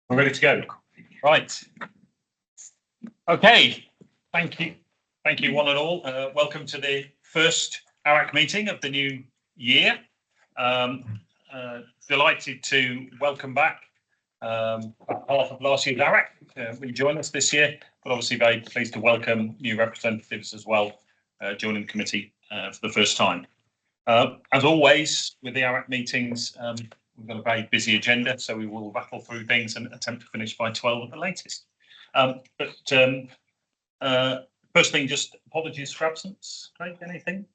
We're ready to go. Right. Okay. Thank you. Thank you, one and all. Welcome to the first ARAC meeting of the new year. Delighted to welcome back half of last year's ARAC rejoin us this year, but obviously very pleased to welcome new representatives as well joining the committee for the first time. As always with the ARAC meetings, we've got a very busy agenda, so we will rattle through things and attempt to finish by 12 at the latest. First thing, just apologies for absence. Craig, anything?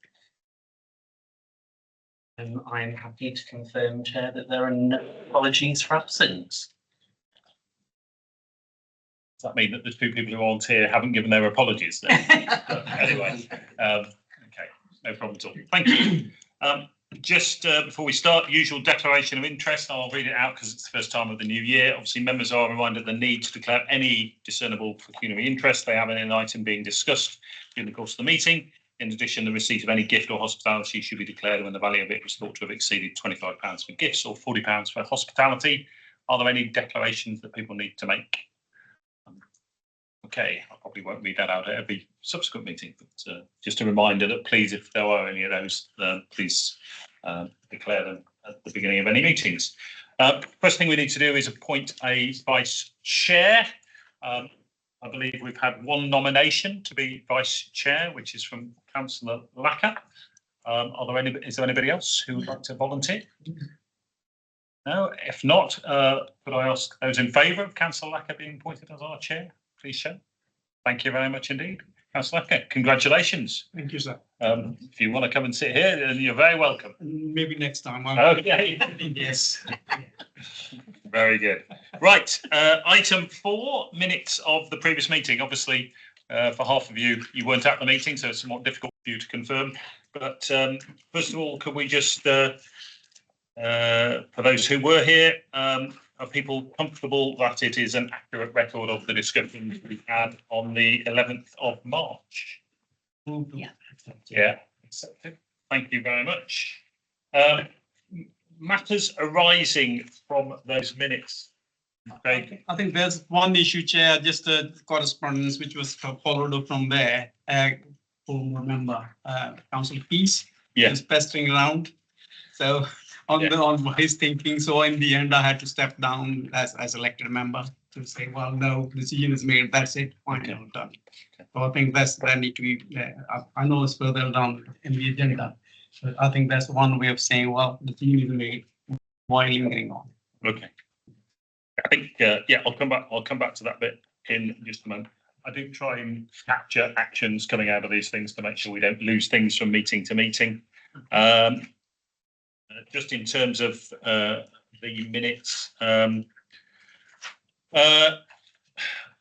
I'm happy to confirm, Chair, that there are no apologies for absence. Does that mean that the two people who aren't here haven't given their apologies then? Anyway, okay, no problem at all. Thank you. Just before we start, the usual declaration of interest, I'll read it out because it's the first time of the new year. Obviously, members are reminded of the need to declare any discernible pecuniary interest they have in an item being discussed during the course of the meeting. In addition, the receipt of any gift or hospitality should be declared when the value of it was thought to have exceeded £25 for gifts or £40 for hospitality. Are there any declarations that people need to make? Okay, I probably won't read that out at every subsequent meeting, but just a reminder that please, if there are any of those, please declare them at the beginning of any meetings. First thing we need to do is appoint a vice chair. I believe we've had one nomination to be vice chair, which is from Councillor Lacker. Is there anybody else who would like to volunteer? No, if not, could I ask those in favour of Councillor Lacker being appointed as our chair? Please show. Thank you very much indeed. Councillor Lacker, congratulations. Thank you, sir. If you want to come and sit here, then you're very welcome. Maybe next time. Okay. Yes. Very good. Right. Item 4, minutes of the previous meeting. Obviously, for half of you, you weren't at the meeting, so it's somewhat difficult for you to confirm. But first of all, could we just, for those who were here, are people comfortable that it is an accurate record of the discussions we had on the 11th of March? Yeah. Yeah, accepted. Thank you very much. Matters arising from those minutes. Okay. I think there's one issue, Chair, just a correspondence which was followed up from there. Former member, Councillor Peace, is pestering around. So on his thinking, so in the end, I had to step down as elected member to say, well, no, decision is made. That's it. Fine, okay. Done. Okay. So I think that need to be. I know it's further down in the agenda, but I think that's one way of saying, well, the decision is made while lingering on. Okay. I think yeah, I'll come back to that bit in just a moment. I do try and capture actions coming out of these things to make sure we don't lose things from meeting to meeting. Just in terms of the minutes,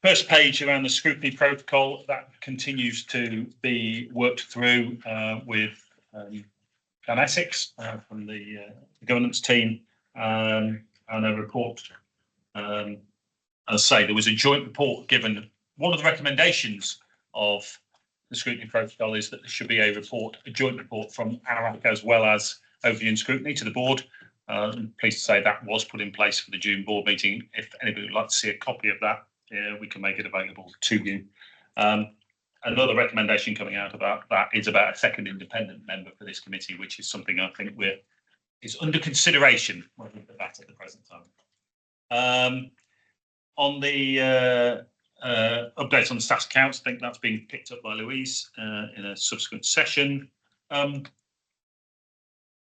first page around the scrutiny protocol, that continues to be worked through with Dan Essex from the governance team and a report. As I say, there was a joint report given. One of the recommendations of the scrutiny protocol is that there should be a joint report from ARAC as well as overview and scrutiny to the board. I'm pleased to say that was put in place for the June board meeting. If anybody would like to see a copy of that, we can make it available to you. Another recommendation coming out about that is about a second independent member for this committee, which is something I think is under consideration at the present time. On the updates on the staff accounts, I think that's been picked up by Louise in a subsequent session.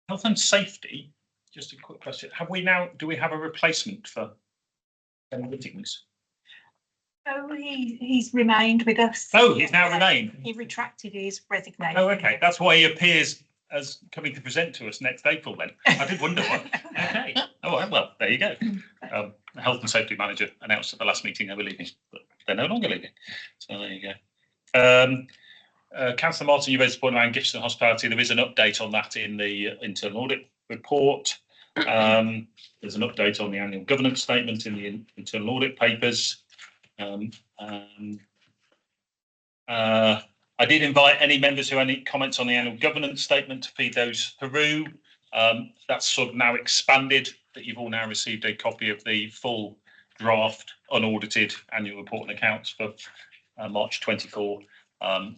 Health and safety, just a quick question. Do we have a replacement for Ben Whitting's? Oh, he's remained with us. Oh, he's now remained. He retracted his resignation. Oh, okay. That's why he appears as coming to present to us next April then. I did wonder what. Okay. Oh, well, there you go. The health and safety manager announced at the last meeting they were leaving, but they're no longer leaving. So there you go. Councillor Martin, you raised the point around gifts and hospitality. There is an update on that in the internal audit report. There's an update on the annual governance statement in the internal audit papers. I did invite any members who had any comments on the annual governance statement to feed those through. That's sort of now expanded, that you've all now received a copy of the full draft unaudited annual report and accounts for March 24.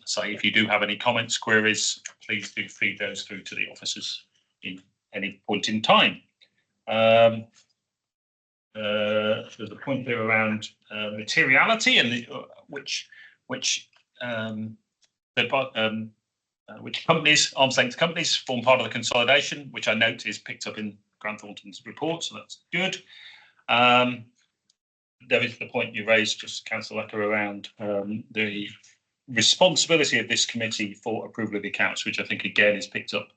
So if you do have any comments, queries, please do feed those through to the officers in any point in time. There's a point there around materiality and which companies, arm's length companies, form part of the consolidation, which I note is picked up in Grant Thornton's report, so that's good. There is the point you raised, just Councillor Lecker, around the responsibility of this committee for approval of the accounts, which I think again is picked up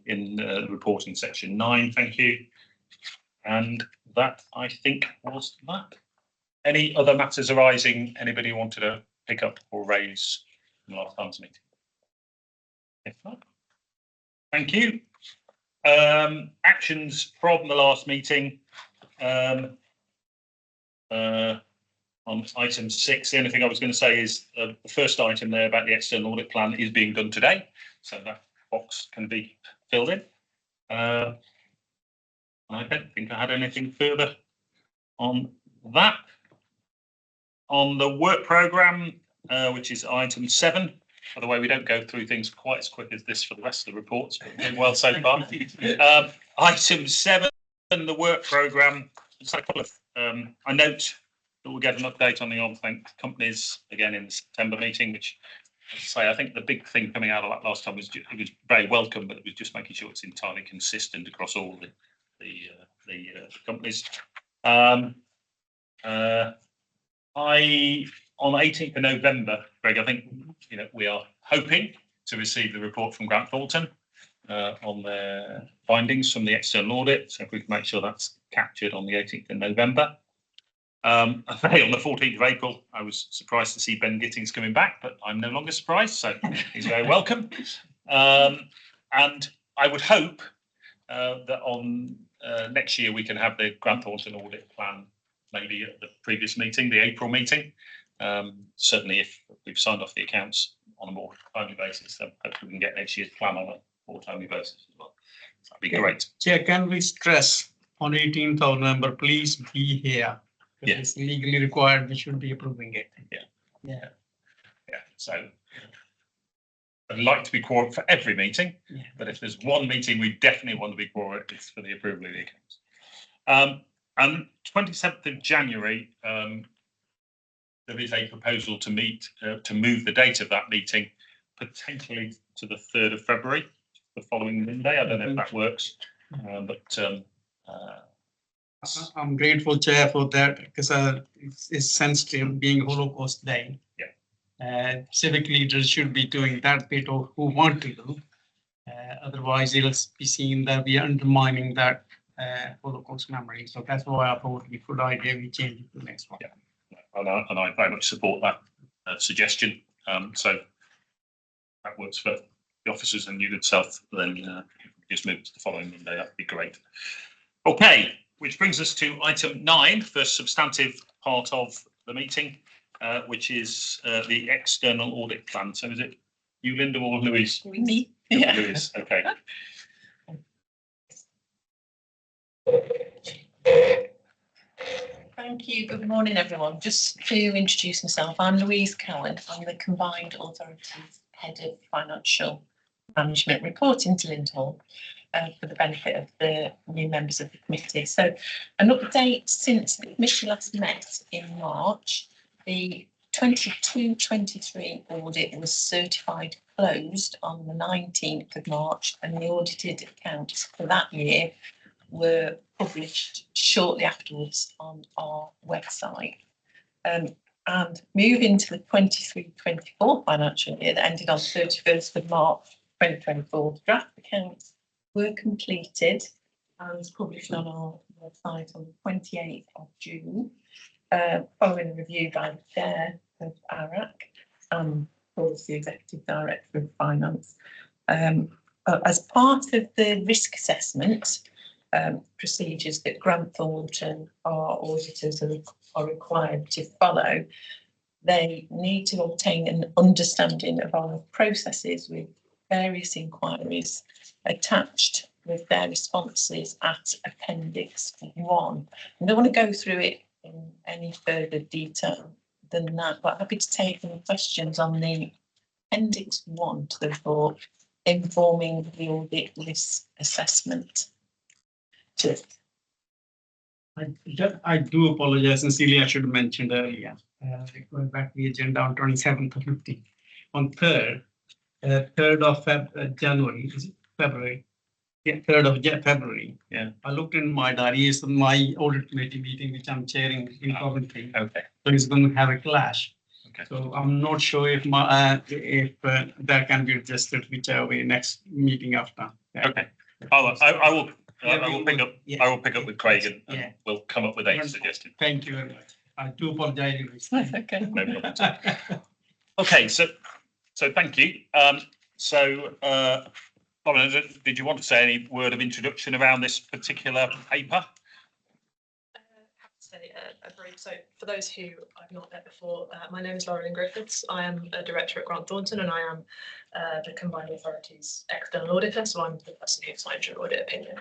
in the reporting section 9. Thank you. And that, I think, was that. Any other matters arising anybody wanted to pick up or raise in last time's meeting? If not, thank you. Actions from the last meeting. On item 6, the only thing I was going to say is the first item there about the external audit plan is being done today, so that box can be filled in. I don't think I had anything further on that. On the work programme, which is item 7. By the way, we don't go through things quite as quick as this for the rest of the reports, but doing well so far. Item 7, the work programme. Just a couple of, I note that we'll get an update on the arm's length companies again in the September meeting, which, as I say, I think the big thing coming out of that last time was it was very welcome, but it was just making sure it's entirely consistent across all the companies. On 18th of November, Greg, I think we are hoping to receive the report from Grant Thornton on their findings from the external audit. So if we can make sure that's captured on the 18th of November. On the 14th of April, I was surprised to see Ben Gittings coming back, but I'm no longer surprised, so he's very welcome. And I would hope that on next year we can have the Grant Thornton audit plan maybe at the previous meeting, the April meeting. Certainly if we've signed off the accounts on a more timely basis, then hopefully we can get next year's plan on a more timely basis as well. That'd be great. Chair, can we stress on 18th of November, please be here. Yeah. It's legally required, we should be approving it. Yeah. So I'd like to be quorum for every meeting, but if there's one meeting we definitely want to be quorum, it's for the approval of the accounts. And 27th of January, there is a proposal to move the date of that meeting potentially to the 3rd of February, the following Monday. I don't know if that works, but I'm grateful, Chair, for that because it's sensitive being Holocaust Day. Civic leaders should be doing that bit or who want to do. Otherwise, it'll be seen that we are undermining that Holocaust memory. So that's why I thought it'd be a good idea we change it to the next one. And I very much support that suggestion. So that works for the officers and you good self. Then just move it to the following Monday. That'd be great. Okay, which brings us to item 9, first substantive part of the meeting, which is the external audit plan. So is it you, Linda, or Louise? Me. Louise. Okay. Thank you. Good morning, everyone. Just to introduce myself, I'm Louise Cowan. I'm the Combined Authorities Head of Financial Management reporting to Lindhall for the benefit of the new members of the committee. So an update since the committee last met in March, the 22-23 audit was certified closed on the 19th of March and the audited accounts for that year were published shortly afterwards on our website. And moving to the 23-24 financial year that ended on 31st of March 2024, the draft accounts were completed and published on our website on the 28th of June, following a review by the chair of ARAC and of course the executive director of finance. As part of the risk assessment procedures that Grant Thornton, our auditors, are required to follow, they need to obtain an understanding of our processes with various inquiries attached with their responses at Appendix 1. I don't want to go through it in any further detail than that, but happy to take any questions on the Appendix 1 to the report, informing the audit risk assessment. I do apologize sincerely. I should have mentioned earlier. Going back to the agenda on 27th of 15th. On 3rd of January, is it February? Yeah, 3rd of February. Yeah. I looked in my diary. It's my audit committee meeting, which I'm chairing in Coventry. Okay. So it's going to have a clash. Okay. So I'm not sure if that can be adjusted whichever way next meeting after. Yeah. Okay. I will pick up. Yeah. I will pick up with Craig and Yeah. we'll come up with a suggestion. Thank you very much. I do apologize. That's okay. No problem at all. Okay, so thank you. Lauren, did you want to say any word of introduction around this particular paper? Have to say a brief. So for those who I've not met before, my name is Lauren Griffiths. I am a director at Grant Thornton and I am the Combined Authorities external auditor. So I'm the person who signs your audit opinion.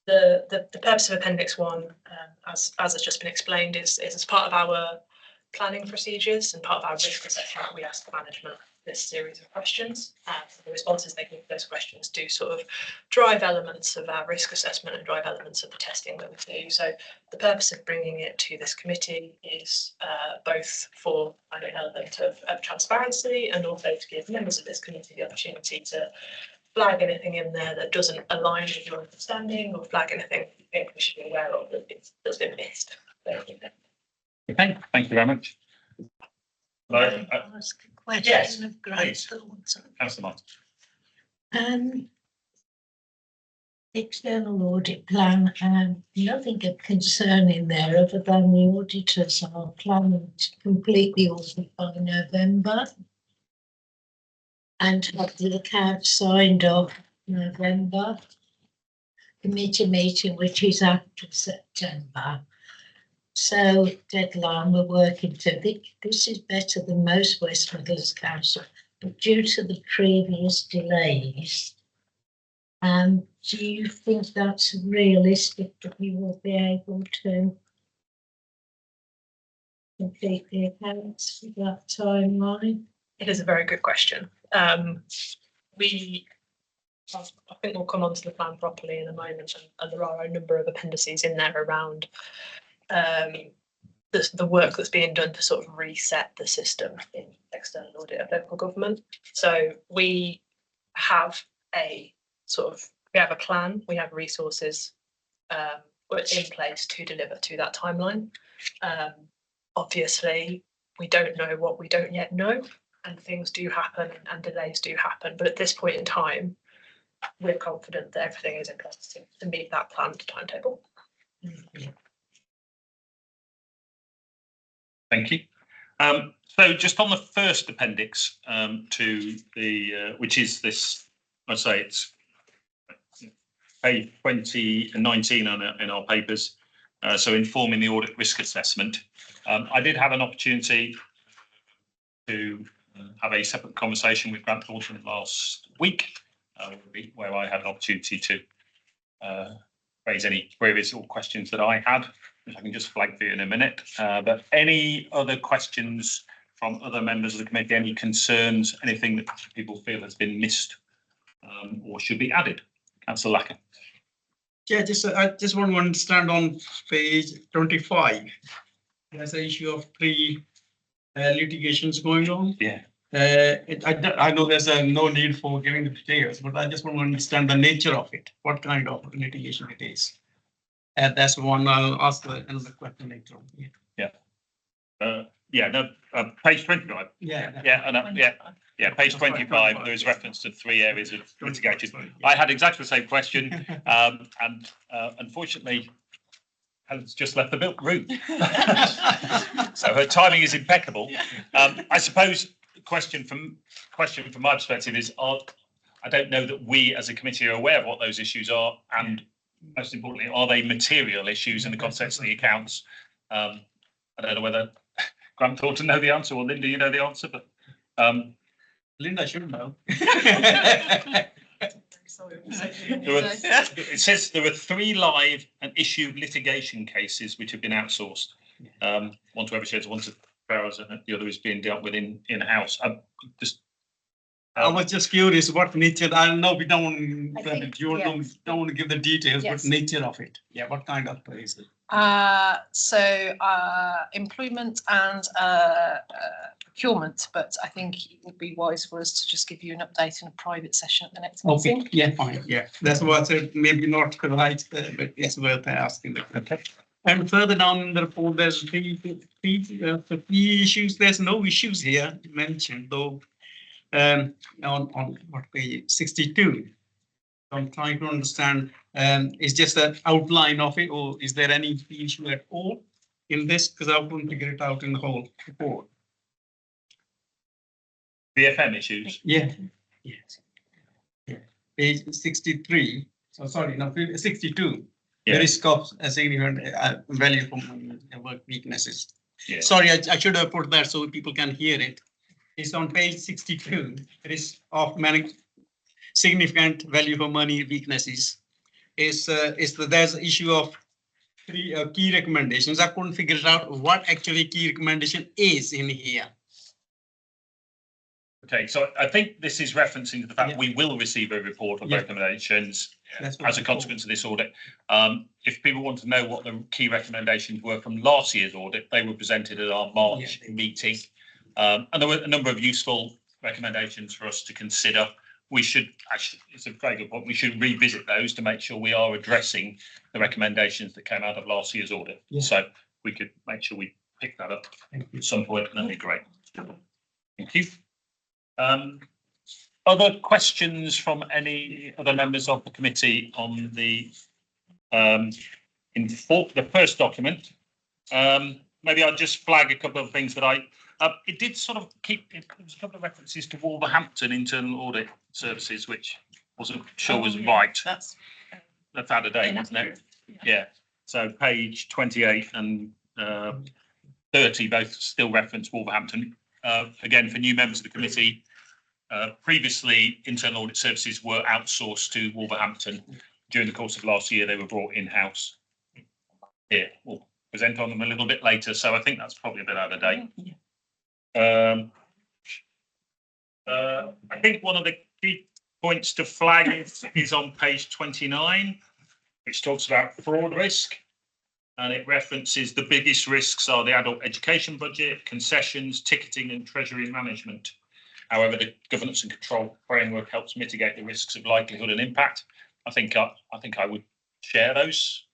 The purpose of Appendix 1, as has just been explained, is as part of our planning procedures and part of our risk assessment, we ask management this series of questions. The responses they give to those questions do sort of drive elements of our risk assessment and drive elements of the testing that we do. So the purpose of bringing it to this committee is both for an element of transparency and also to give members of this committee the opportunity to flag anything in there that doesn't align with your understanding or flag anything you think we should be aware of that's been missed. Okay, thank you very much. Can I ask a question yes, of Grant Thornton? Councillor Martin. External audit plan, nothing of concern in there other than the auditors are planning to complete the audit by November and have the accounts signed off November. Committee meeting, which is after September. So deadline we're working to. This is better than most West Midlands Council, but due to the previous delays, do you think that's realistic that we will be able to complete the accounts for that timeline? It is a very good question. I think we'll come on to the plan properly in a moment, and there are a number of appendices in there around the work that's being done to sort of reset the system in external audit of local government. So we have a plan, we have resources in place to deliver to that timeline. Obviously, we don't know what we don't yet know, and things do happen and delays do happen. But at this point in time, we're confident that everything is in place to meet that planned timetable. Thank you. So just on the first appendix to the, which is this, I'd say it's page 2019 in our papers. So informing the audit risk assessment. I did have an opportunity to have a separate conversation with Grant Thornton last week, where I had an opportunity to raise any queries or questions that I had, which I can just flag for you in a minute. But any other questions from other members of the committee, any concerns, anything that people feel has been missed or should be added? Councillor Lacker. Yeah, I just want to understand on page 25. There's an issue of three litigations going on. Yeah. I know there's no need for giving the details, but I just want to understand the nature of it, what kind of litigation it is. And that's one I'll ask another question later on. Page 25. Yeah. Page 25. There is reference to 3 areas of litigation. I had exactly the same question, and unfortunately, Helen's just left the room. So her timing is impeccable. I suppose the question from my perspective is, I don't know that we as a committee are aware of what those issues are, and most importantly, are they material issues in the context of the accounts? I don't know whether Grant Thornton know the answer, or Linda, you know the answer, but Linda should know. Sorry. It says there are 3 live and issued litigation cases which have been outsourced. One to Eversheds, one to Barrows, and the other is being dealt with in-house. I was just curious what nature, I know we don't, I think, you yeah. don't want to give the details, Yes. but nature of it. Yeah, what kind of is it? Employment and procurement, but I think it would be wise for us to just give you an update in a private session at the next meeting. Okay, yeah, fine, yeah. That's what I said, maybe not right, but it's worth asking. Okay. And further down in the report, there's three issues. There's no issues here mentioned, though. On what page 62. I'm trying to understand, is just an outline of it, or is there any issue at all in this? Because I couldn't figure it out in the whole report. BFM issues. Yeah. Yes. Yeah. Page 63. So sorry, no, 62. Yeah. The risk of a significant value from work weaknesses. Yeah. Sorry, I should have put that so people can hear it. It's on page 62. Risk of significant value for money weaknesses. There's issue of 3 key recommendations. I couldn't figure out what actually key recommendation is in here. Okay, so I think this is referencing to the fact Yeah. we will receive a report of Yeah. recommendations That's what as a I consequence of this audit. If people want to know what the key recommendations were from last year's audit, they were presented at our March meeting. And there were a number of useful recommendations for us to consider. We should actually, it's a very good point, we should revisit those to make sure we are addressing the recommendations that came out of last year's audit. Yeah. So we could make sure we pick that up at some point, and that'd be great. Thank you. Other questions from any other members of the committee on the the first document? Maybe I'll just flag a couple of things that it did sort of there was a couple of references to Wolverhampton internal audit services, which wasn't sure was right. That's out of date, isn't it? Yeah. So page 28 and 30 both still reference Wolverhampton. Again, for new members of the committee, previously internal audit services were outsourced to Wolverhampton. During the course of last year, they were brought in-house. Here, we'll present on them a little bit later, so I think that's probably a bit out of date. I think one of the key points to flag is on page 29, which talks about fraud risk, and it references the biggest risks are the adult education budget, concessions, ticketing, and treasury management. However, the governance and control framework helps mitigate the risks of likelihood and impact. I think I would share those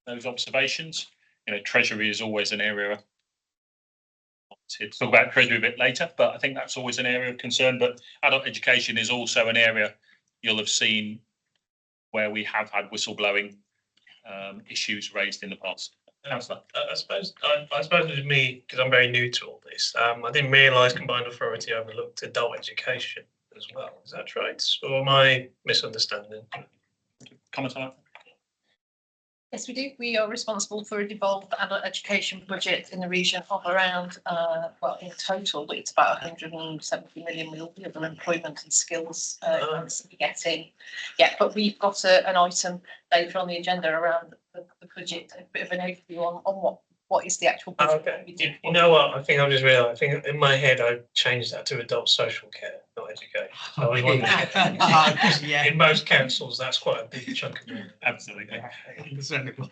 observations. You know, treasury is always an area. To talk about treasury a bit later, but I think that's always an area of concern. But adult education is also an area you'll have seen where we have had whistleblowing issues raised in the past. Councillor. I suppose with me, because I'm very new to all this, I didn't realise combined authority overlooked adult education as well. Is that right, or am I misunderstanding? Comment on that? Yes, we do. We are responsible for a devolved adult education budget in the region of around, well, in total, it's about 170 million with all the other employment and skills grants that we get in. Yeah, but we've got an item later on the agenda around the budget, a bit of an overview on what is the actual budget. Okay. You know what? I think I've just realised. I think in my head I changed that to adult social care, not education. So I wonder, Yeah. in most councils, that's quite a big chunk of money. Absolutely. Understandable.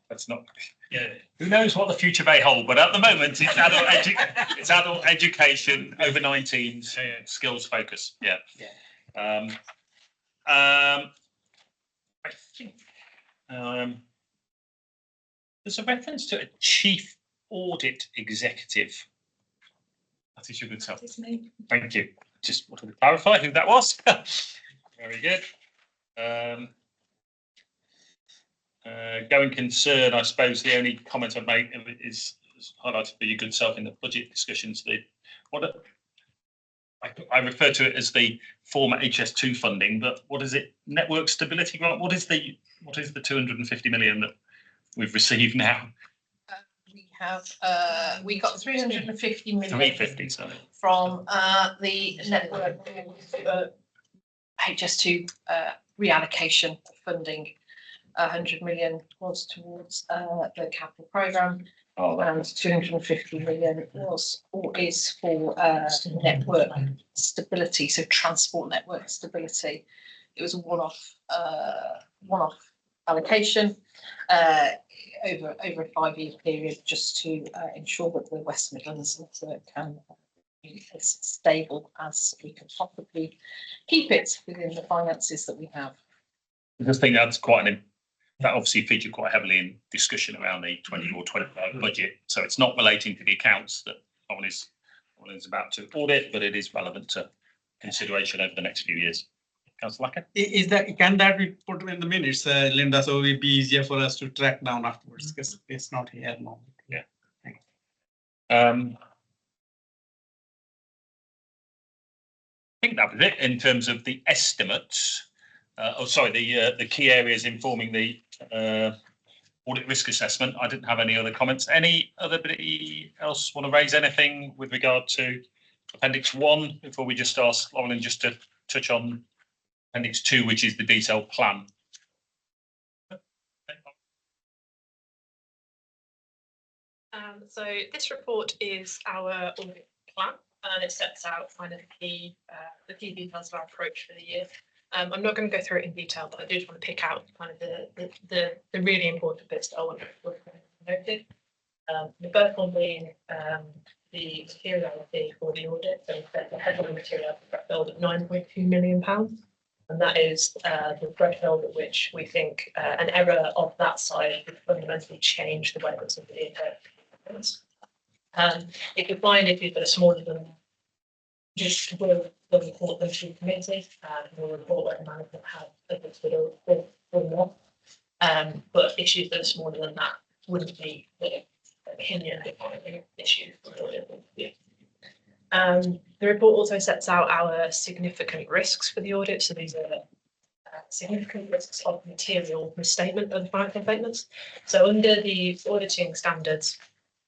That's not. Yeah. Who knows what the future may hold? But at the moment, it's adult education over 19s, skills focus. Yeah. I think. There's a reference to a chief audit executive. That is your good self. Thank you. Just wanted to clarify who that was. Very good. Going concern, I suppose the only comment I'd make is highlighted by your good self in the budget discussions. I refer to it as the former HS2 funding, but what is it? Network stability grant. What is the 250 million that we've received now? We got 350 million 350, sorry. from the network HS2 reallocation of funding. 100 million was towards the capital programme, and 250 million was or is for network stability, so transport network stability. It was a one-off allocation over a 5-year period, just to ensure that the West Midlands network can be as stable as we can possibly keep it within the finances that we have. I just think that's that obviously featured quite heavily in discussion around the 24-25 budget. So it's not relating to the accounts that someone is about to audit, but it is relevant to consideration over the next few years. Councillor Lacker? Can that be put in the minutes, Linda, so it'd be easier for us to track down afterwards, because it's not here now. Yeah. I think that was it in terms of the estimates. The key areas informing the audit risk assessment. I didn't have any other comments. Anybody else want to raise anything with regard to Appendix 1 before we just ask Lauren just to touch on Appendix 2, which is the detailed plan? So this report is our audit plan, and it sets out kind of the key details of our approach for the year. I'm not going to go through it in detail, but I do just want to pick out kind of the really important bits that I want to noted. The first one being the materiality for the audit. So the headline materiality threshold at £9.2 million, and that is the threshold at which we think an error of that size would fundamentally change the way that somebody interprets. If you find issues that are smaller than just will report them to the committee, and we'll report whether management have adjusted or not. But issues that are smaller than that wouldn't be the opinion defining issues. The report also sets out our significant risks for the audit. So these are significant risks of material misstatement of the financial statements. So under the auditing standards,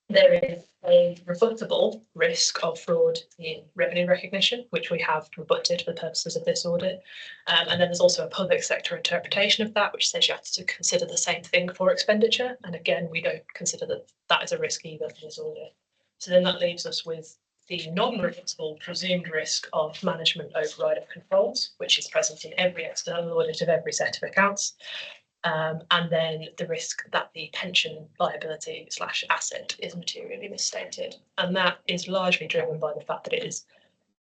there is a rebuttable risk of fraud in revenue recognition, which we have rebutted for the purposes of this audit. And then there's also a public sector interpretation of that, which says you have to consider the same thing for expenditure. And again, we don't consider that is a risk either for this audit. So then that leaves us with the non-rebuttable presumed risk of management override of controls, which is present in every external audit of every set of accounts. And then the risk that the pension liability / asset is materially misstated. And that is largely driven by the fact that it is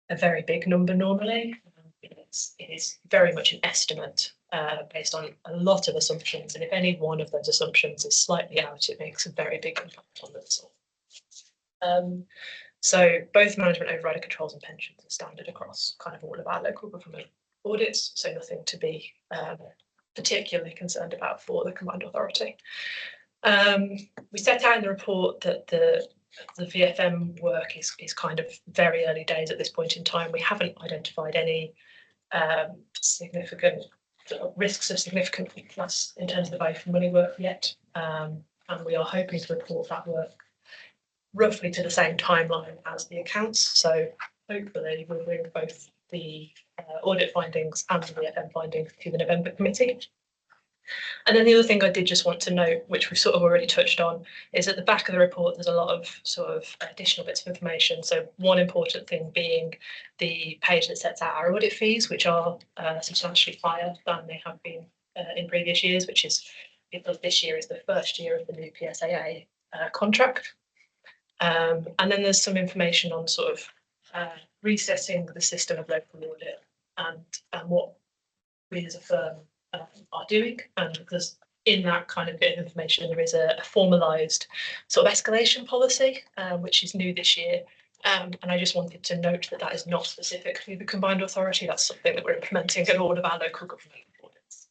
a very big number normally. It is very much an estimate based on a lot of assumptions. And if any one of those assumptions is slightly out, it makes a very big impact on the result. So both management override of controls and pensions are standard across kind of all of our local government audits. So nothing to be particularly concerned about for the combined authority. We set out in the report that the VFM work is kind of very early days at this point in time. We haven't identified any significant risks of significant weakness in terms of the value for money work yet. And we are hoping to report that work roughly to the same timeline as the accounts. So hopefully we'll bring both the audit findings and the VFM findings to the November committee. And then the other thing I did just want to note, which we've sort of already touched on, is at the back of the report there's a lot of sort of additional bits of information. So one important thing being the page that sets out our audit fees, which are substantially higher than they have been in previous years, which is because this year is the first year of the new PSAA contract. And then there's some information on sort of resetting the system of local audit and what we as a firm are doing. And because in that kind of bit of information, there is a formalised sort of escalation policy, which is new this year. And I just wanted to note that that is not specific to the combined authority. That's something that we're implementing in all of our local government audits.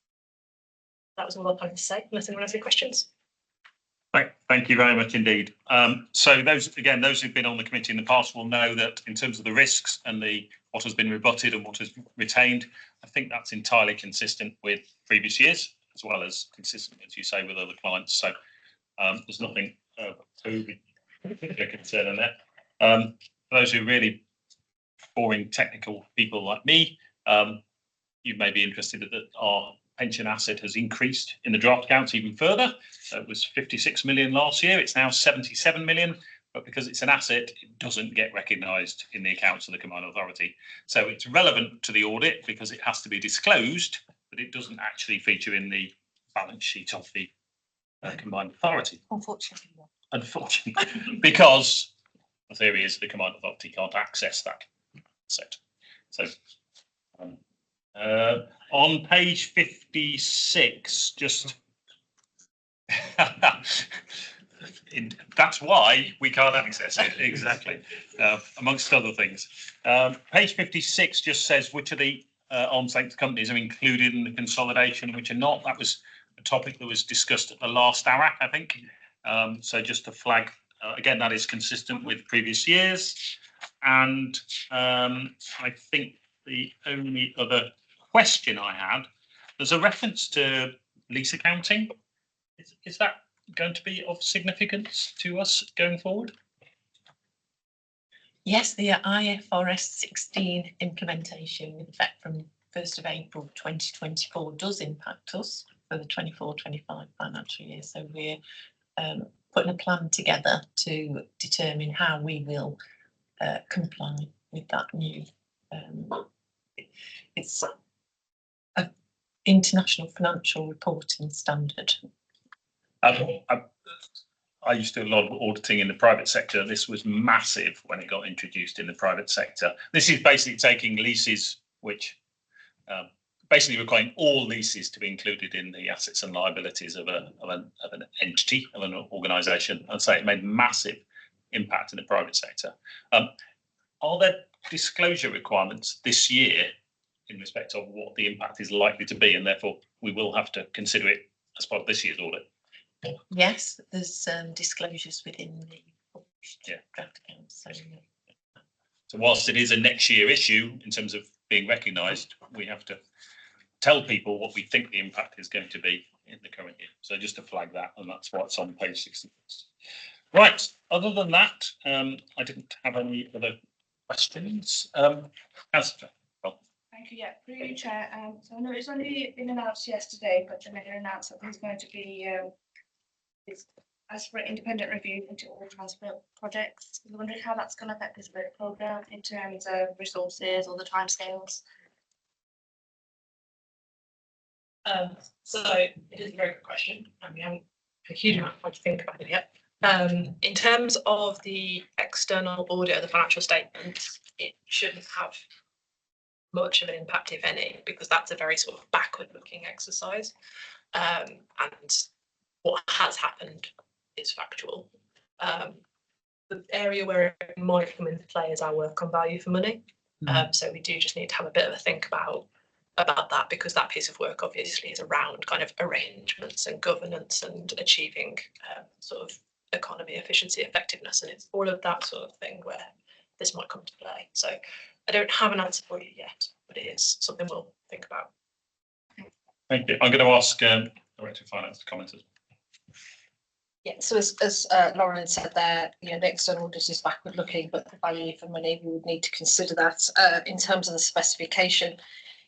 That was all I wanted to say, unless anyone has any questions. Thank you very much indeed. So those who've been on the committee in the past will know that in terms of the risks and what has been rebutted and what is retained, I think that's entirely consistent with previous years, as well as consistent, as you say, with other clients. So there's nothing too concern in there. For those who are really boring technical people like me, you may be interested that our pension asset has increased in the draft accounts even further. So it was 56 million last year. It's now 77 million. But because it's an asset, it doesn't get recognised in the accounts of the Combined Authority. So it's relevant to the audit because it has to be disclosed, but it doesn't actually feature in the balance sheet of the Combined Authority. Unfortunately, because the theory is the Combined Authority can't access that asset. So on page 56, just that's why we can't access it, exactly, amongst other things. Page 56 just says which of the arm's length companies are included in the consolidation and which are not. That was a topic that was discussed at the last ARAC, I think. So just to flag, again, that is consistent with previous years. And I think the only other question I had, there's a reference to lease accounting. Is that going to be of significance to us going forward? Yes, the IFRS 16 implementation with effect from 1st of April 2024 does impact us for the 24-25 financial year. So we're putting a plan together to determine how we will comply with that new. It's an international financial reporting standard. I used to do a lot of auditing in the private sector. This was massive when it got introduced in the private sector. This is basically taking leases, which basically requiring all leases to be included in the assets and liabilities of an entity, of an organisation. I'd say it made massive impact in the private sector. Are there disclosure requirements this year in respect of what the impact is likely to be, and therefore we will have to consider it as part of this year's audit? Yes, there's disclosures within the published draft accounts. So whilst it is a next year issue in terms of being recognised, we have to tell people what we think the impact is going to be in the current year. So just to flag that, and that's what's on page 66. Right. Other than that, I didn't have any other questions. Councillor. Thank you. Yeah, through you, Chair. So I know it's only been announced yesterday, but the mayor announced that there's going to be as for independent review into all transport projects. I was wondering how that's going to affect this programme in terms of resources or the timescales. So it is a very good question, and we haven't a huge amount of time to think about it yet. In terms of the external audit of the financial statements, it shouldn't have much of an impact, if any, because that's a very sort of backward-looking exercise. And what has happened is factual. The area where it might come into play is our work on value for money. So we do just need to have a bit of a think about that, because that piece of work obviously is around kind of arrangements and governance and achieving sort of economy, efficiency, effectiveness, and it's all of that sort of thing where this might come to play. So I don't have an answer for you yet, but it is something we'll think about. Thank you. I'm going to ask Director of Finance to comment as well. Yeah, so as Lauren had said there, you know, the external audit is backward looking, but the value for money, we would need to consider that in terms of the specification.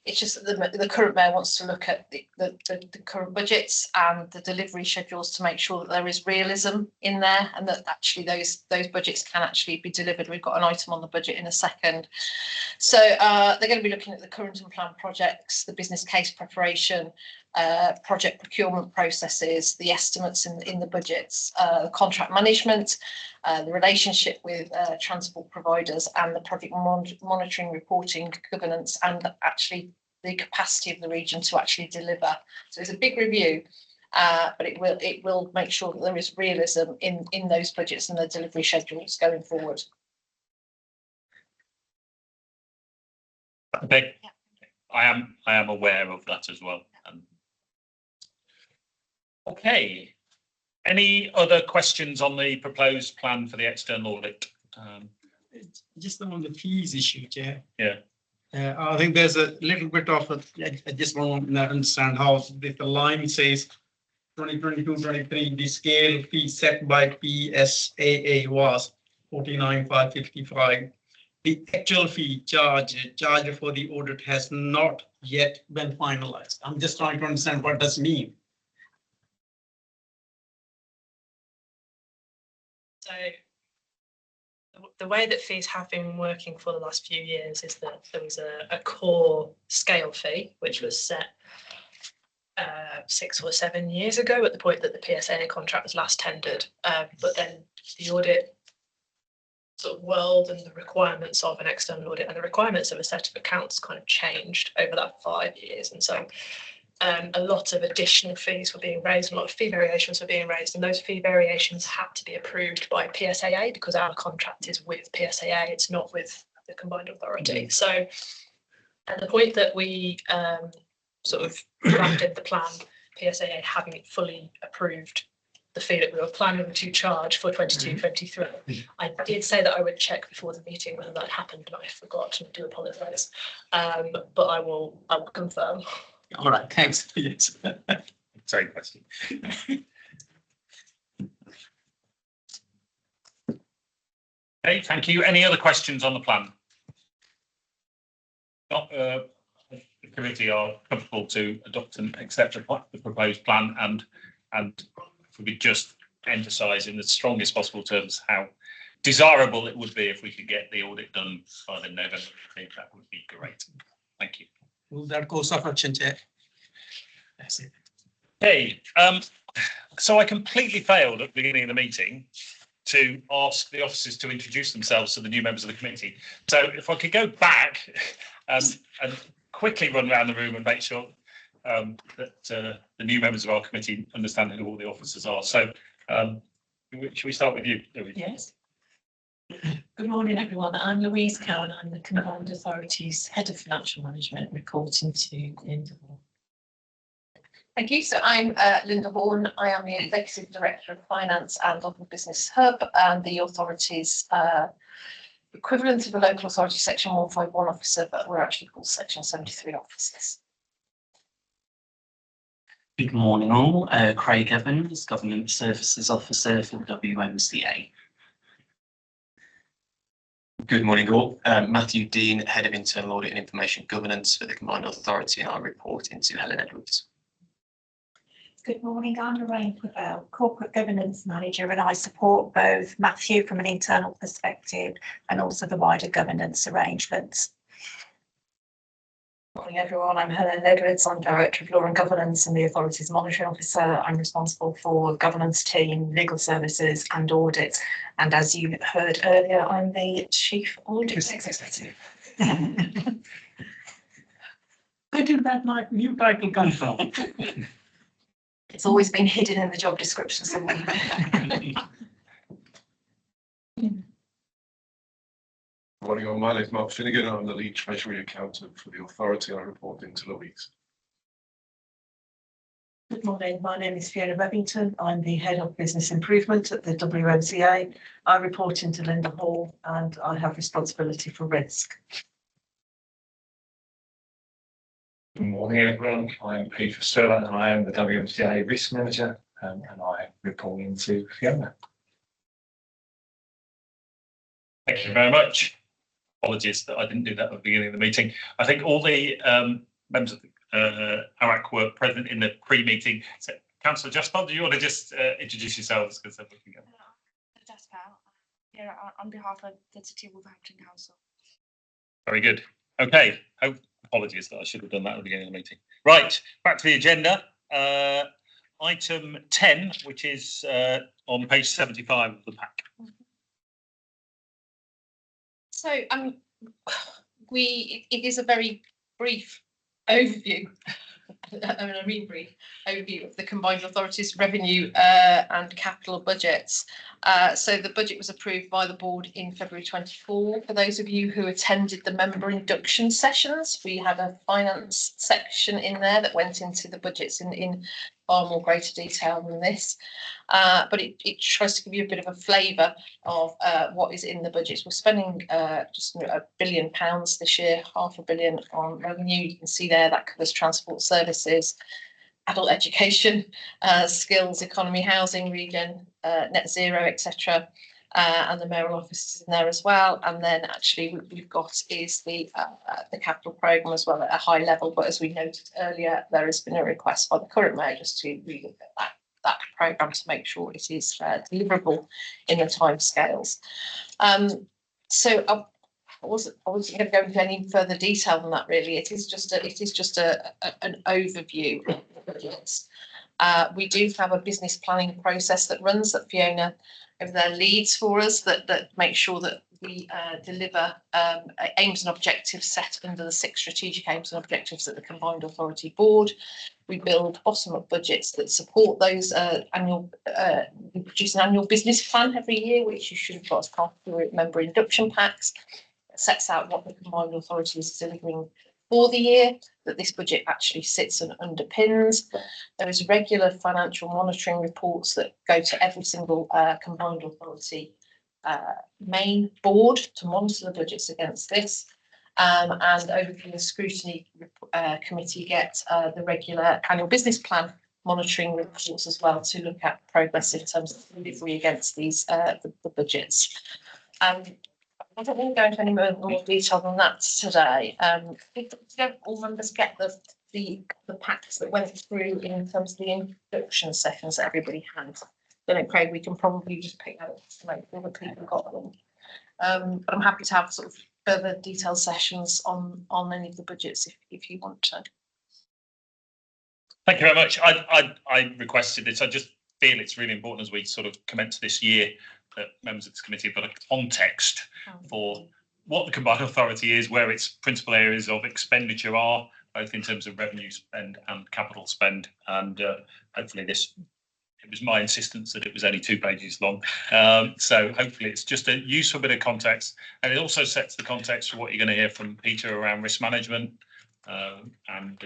It's just that the current mayor wants to look at the current budgets and the delivery schedules to make sure that there is realism in there, and that actually those budgets can actually be delivered. We've got an item on the budget in a second. So they're going to be looking at the current and planned projects, the business case preparation, project procurement processes, the estimates in the budgets, the contract management, the relationship with transport providers, and the project monitoring, reporting, governance, and actually the capacity of the region to actually deliver. So it's a big review, but it will make sure that there is realism in those budgets and the delivery schedules going forward. Okay, yeah. I am aware of that as well. Okay. Any other questions on the proposed plan for the external audit? Just on the fees issue, Chair. Yeah. I think there's a little bit of I just want to understand how the line says 2022-23, the scale fee set by PSAA was 49,555. the actual fee charged for the audit has not yet been finalized. I'm just trying to understand what does mean. So the way that fees have been working for the last few years is that there was a core scale fee, which was set 6 or 7 years ago at the point that the PSA contract was last tendered. But then the audit sort of world and the requirements of an external audit and the requirements of a set of accounts kind of changed over that 5 years. And so a lot of additional fees were being raised, a lot of fee variations were being raised, and those fee variations had to be approved by PSAA because our contract is with PSAA, it's not with the combined authority. So at the point that we sort of drafted the plan, PSAA having fully approved the fee that we were planning to charge for 22-23. I did say that I would check before the meeting whether that happened, and I forgot, and I do apologise. But I will confirm. All right, thanks. Yes. Sorry, question. Okay, thank you. Any other questions on the plan? Not, the committee are comfortable to adopt and accept the proposed plan, and if we could just emphasise in the strongest possible terms how desirable it would be if we could get the audit done by the November. I think that would be great. Thank you. Move that course of action, Chair. Okay, so I completely failed at the beginning of the meeting to ask the officers to introduce themselves to the new members of the committee. So if I could go back and quickly run around the room and make sure that the new members of our committee understand who all the officers are. So should we start with you, Louise? Yes. Good morning, everyone. I'm Louise Cowan. I'm the Combined Authorities Head of Financial Management, reporting to Linda Hall. Thank you. So I'm Linda Horn. I am the Executive Director of Finance and Local Business Hub, and the authorities equivalent of a local authority section 151 officer, but we're actually called section 73 officers. Good morning all, Craig Evans, Government Services Officer for the WMCA. Good morning all, Matthew Dean, Head of Internal Audit and Information Governance for the Combined Authority, and I report into Helen Edwards. Good morning, I'm Lorraine Quibell, Corporate Governance Manager, and I support both Matthew from an internal perspective and also the wider governance arrangements. Good morning everyone, I'm Helen Edwards, I'm Director of Law and Governance and the Authorities Monitoring Officer. I'm responsible for governance team, legal services and audit. And as you heard earlier, I'm the Chief Audit Executive. Where did that new title come from? It's always been hidden in the job description somewhere. Morning all, my name is Mark Finnegan. I'm the lead Treasury Accountant for the authority. I report into Louise. Good morning, my name is Fiona Revington. I'm the Head of Business Improvement at the WMCA. I report into Linda Hall and I have responsibility for risk. Good morning everyone, I'm Peter Sterler and I am the WMCA Risk Manager and I report into Fiona. Thank you very much. Apologies that I didn't do that at the beginning of the meeting. I think all the members of the ARAC were present in the pre-meeting. So, Councillor Jasper, do you want to just introduce yourselves? Because then we can go. Jasper, here on behalf of the City of Wolverhampton Council. Very good. Okay. Apologies that I should have done that at the beginning of the meeting. Right, back to the agenda. Item 10, which is on page 75 of the pack. So it is a very brief overview, a really brief overview of the Combined Authorities revenue and capital budgets. So the budget was approved by the board in February 24. For those of you who attended the member induction sessions, we had a finance section in there that went into the budgets in far more greater detail than this. But it tries to give you a bit of a flavour of what is in the budgets. We're spending just £1 billion this year, £500 million on revenue. You can see there that covers transport services, adult education, skills, economy, housing, regen, net zero, etc. and the mayoral office is in there as well. And then actually we've got is the capital programme as well at a high level. But as we noted earlier, there has been a request by the current mayor just to relook at that programme to make sure it is deliverable in the timescales. So I wasn't going to go into any further detail than that. Really, it is just an overview of the budgets. We do have a business planning process that runs that Fiona over there leads for us that makes sure that we deliver aims and objectives set under the 6 strategic aims and objectives at the Combined Authority Board. We build bottom-up budgets that support those we produce an annual business plan every year, which you should have got as part of your member induction packs. It sets out what the Combined Authority is delivering for the year, that this budget actually sits and underpins. There is regular financial monitoring reports that go to every single Combined Authority main board to monitor the budgets against this. And over the scrutiny committee get the regular annual business plan monitoring reports as well to look at progress in terms of delivery against these the budgets. I don't want to go into any more detail than that today. Don't all members get the packs that went through in terms of the introduction sessions that everybody had? Then, Craig, we can probably just pick that up to make sure that people got them. But I'm happy to have sort of further detailed sessions on any of the budgets if you want to. Thank you very much. I requested this. I just feel it's really important as we sort of commence this year that members of this committee have got a context for what the Combined Authority is, where its principal areas of expenditure are, both in terms of revenue spend and capital spend. And hopefully it was my insistence that it was only 2 pages long. So hopefully it's just a useful bit of context. And it also sets the context for what you're going to hear from Peter around risk management and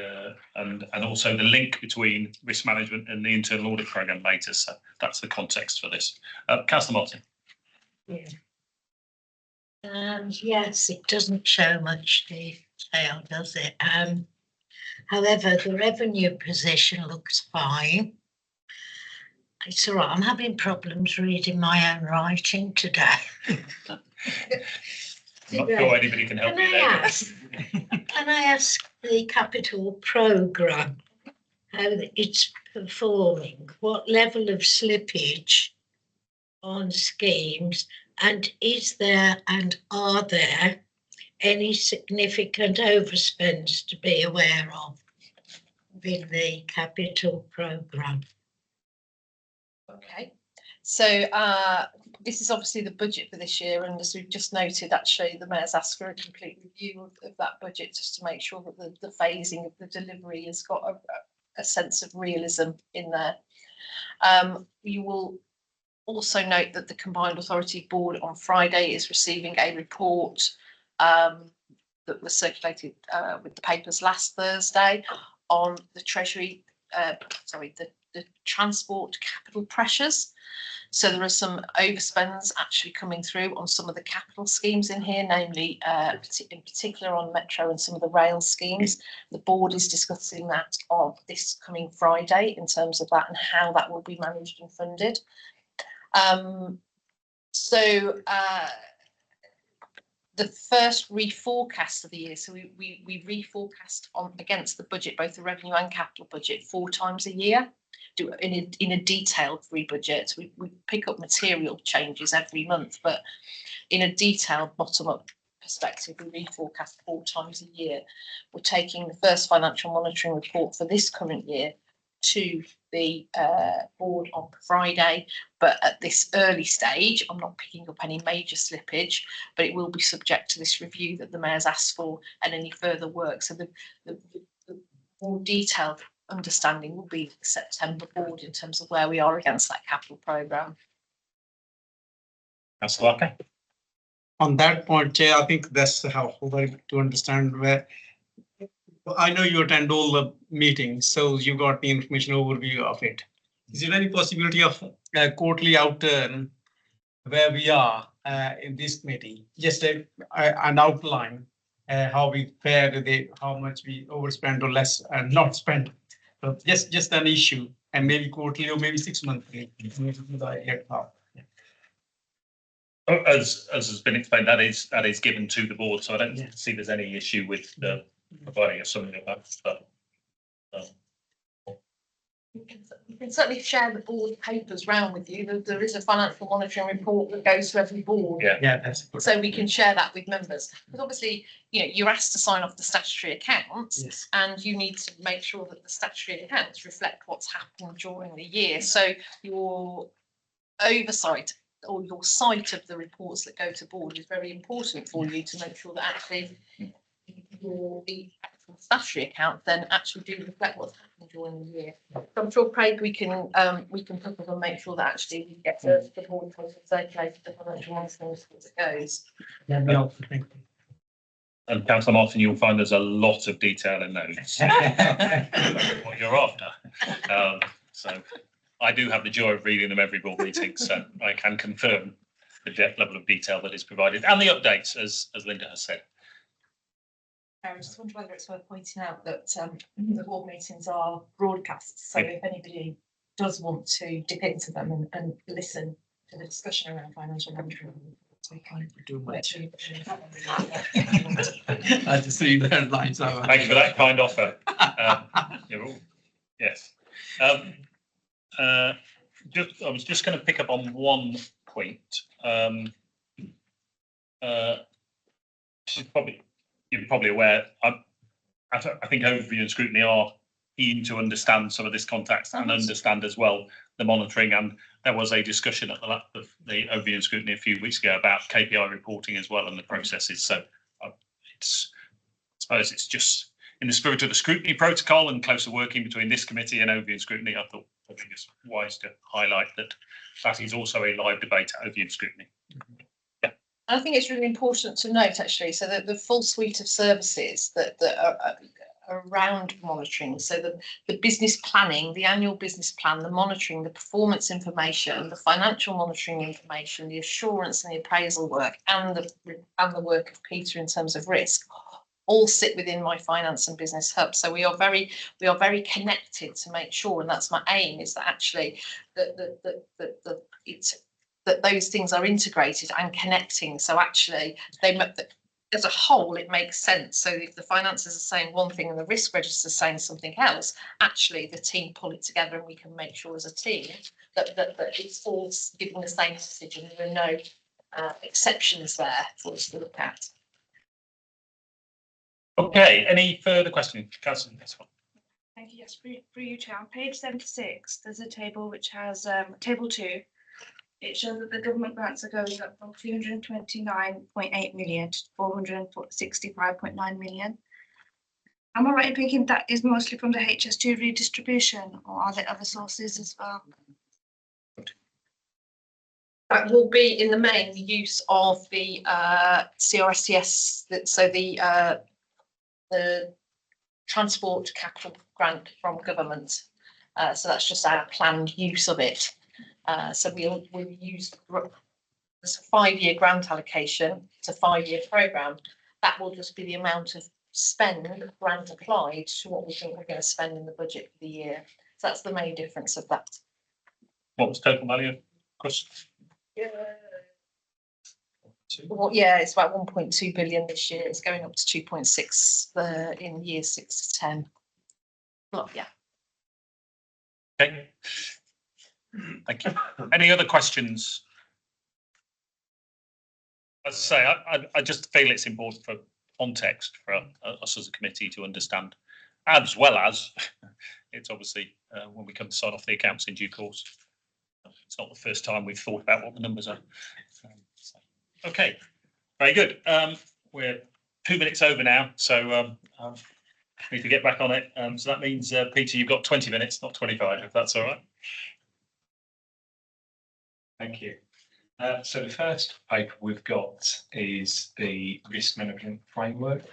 also the link between risk management and the internal audit programme later. So that's the context for this. Councillor Martin. Yeah. Yes, it doesn't show much detail, does it? However, the revenue position looks fine. It's all right. I'm having problems reading my own writing today. I'm not sure anybody can help you there. Can I ask the capital programme how it's performing? What level of slippage on schemes, and is there and are there any significant overspends to be aware of within the capital programme? Okay, so this is obviously the budget for this year, and as we've just noted, actually the mayor's asked for a complete review of that budget just to make sure that the phasing of the delivery has got a sense of realism in there. You will also note that the Combined Authority Board on Friday is receiving a report that was circulated with the papers last Thursday on the Treasury, the transport capital pressures. So there are some overspends actually coming through on some of the capital schemes in here, namely in particular on Metro and some of the rail schemes. The board is discussing that on this coming Friday in terms of that and how that will be managed and funded. The first reforecast of the year, so we reforecast on against the budget, both the revenue and capital budget, 4 times a year. Do in a detailed rebudget. We pick up material changes every month, but in a detailed bottom-up perspective, we reforecast 4 times a year. We're taking the first financial monitoring report for this current year to the board on Friday, but at this early stage, I'm not picking up any major slippage, but it will be subject to this review that the mayor's asked for and any further work. So the more detailed understanding will be the September board in terms of where we are against that capital programme. Councillor. On that point, Chair, I think that's helpful to understand where. I know you attend all the meetings, so you got the information overview of it. Is there any possibility of a quarterly outturn where we are in this committee? Just an outline how we fare with it, how much we overspend or less and not spend. So just an issue, and maybe quarterly or maybe 6 monthly. As has been explained, that is given to the board, so I don't see there's any issue with providing a summary of that stuff. We can certainly share the board papers round with you. There is a financial monitoring report that goes to every board. Yeah, that's good. So we can share that with members. Because obviously, you know, you're asked to sign off the statutory accounts. Yes. And you need to make sure that the statutory accounts reflect what's happened during the year. So your oversight or your sight of the reports that go to board is very important for you to make sure that actually the actual statutory account then actually do reflect what's happened during the year. So I'm sure, Craig, we can put up and make sure that actually we get the board to circulate the financial monitoring as it goes. Yeah, we also think. And Councillor Martin, you'll find there's a lot of detail in those. What you're after. So I do have the joy of reading them every board meeting, so I can confirm the level of detail that is provided and the updates, as Linda has said. I just wonder whether it's worth pointing out that the board meetings are broadcasts, so if anybody does want to dip into them and listen to the discussion around financial management, we can do much. I I just see the headlines. Thank you for that kind offer. Yes. I was just going to pick up on one point. You're probably aware. I think overview and scrutiny are keen to understand some of this context and understand as well the monitoring. And there was a discussion at the overview and scrutiny a few weeks ago about KPI reporting as well and the processes. So I suppose it's just in the spirit of the scrutiny protocol and closer working between this committee and overview and scrutiny. I thought it was wise to highlight that is also a live debate at overview and scrutiny. I think it's really important to note, actually, so that the full suite of services that are around monitoring, so the business planning, the annual business plan, the monitoring, the performance information, the financial monitoring information, the assurance and the appraisal work, and the work of Peter in terms of risk, all sit within my finance and business hub. So we are very connected to make sure, and that's my aim, is that actually that those things are integrated and connecting. So actually, as a whole, it makes sense. So if the finances are saying one thing and the risk register is saying something else, actually the team pull it together and we can make sure as a team that it's all giving the same message and there are no exceptions there for us to look at. Okay, any further questions? Councillor, this one. Thank you. Yes, for you, Chair. On page 76, there's a table which has table 2. It shows that the government grants are going up from 329.8 million to 465.9 million. Am I right in thinking that is mostly from the HS2 redistribution, or are there other sources as well? That will be in the main the use of the CRSTS, so the transport capital grant from government. So that's just our planned use of it. So we'll use this 5-year grant allocation. It's a 5-year programme. That will just be the amount of spend grant applied to what we think we're going to spend in the budget for the year. So that's the main difference of that. What was total value, Chris? Well, yeah, it's about 1.2 billion this year. It's going up to 2.6 in years 6 to 10. Well, yeah. Okay. Thank you. Any other questions? As I say, I just feel it's important for context for us as a committee to understand, as well as it's obviously when we come to sign off the accounts in due course. It's not the first time we've thought about what the numbers are. Okay, very good. We're 2 minutes over now, so need to get back on it. So that means, Peter, you've got 20 minutes, not 25, if that's all right. Thank you. So the first paper we've got is the risk management framework.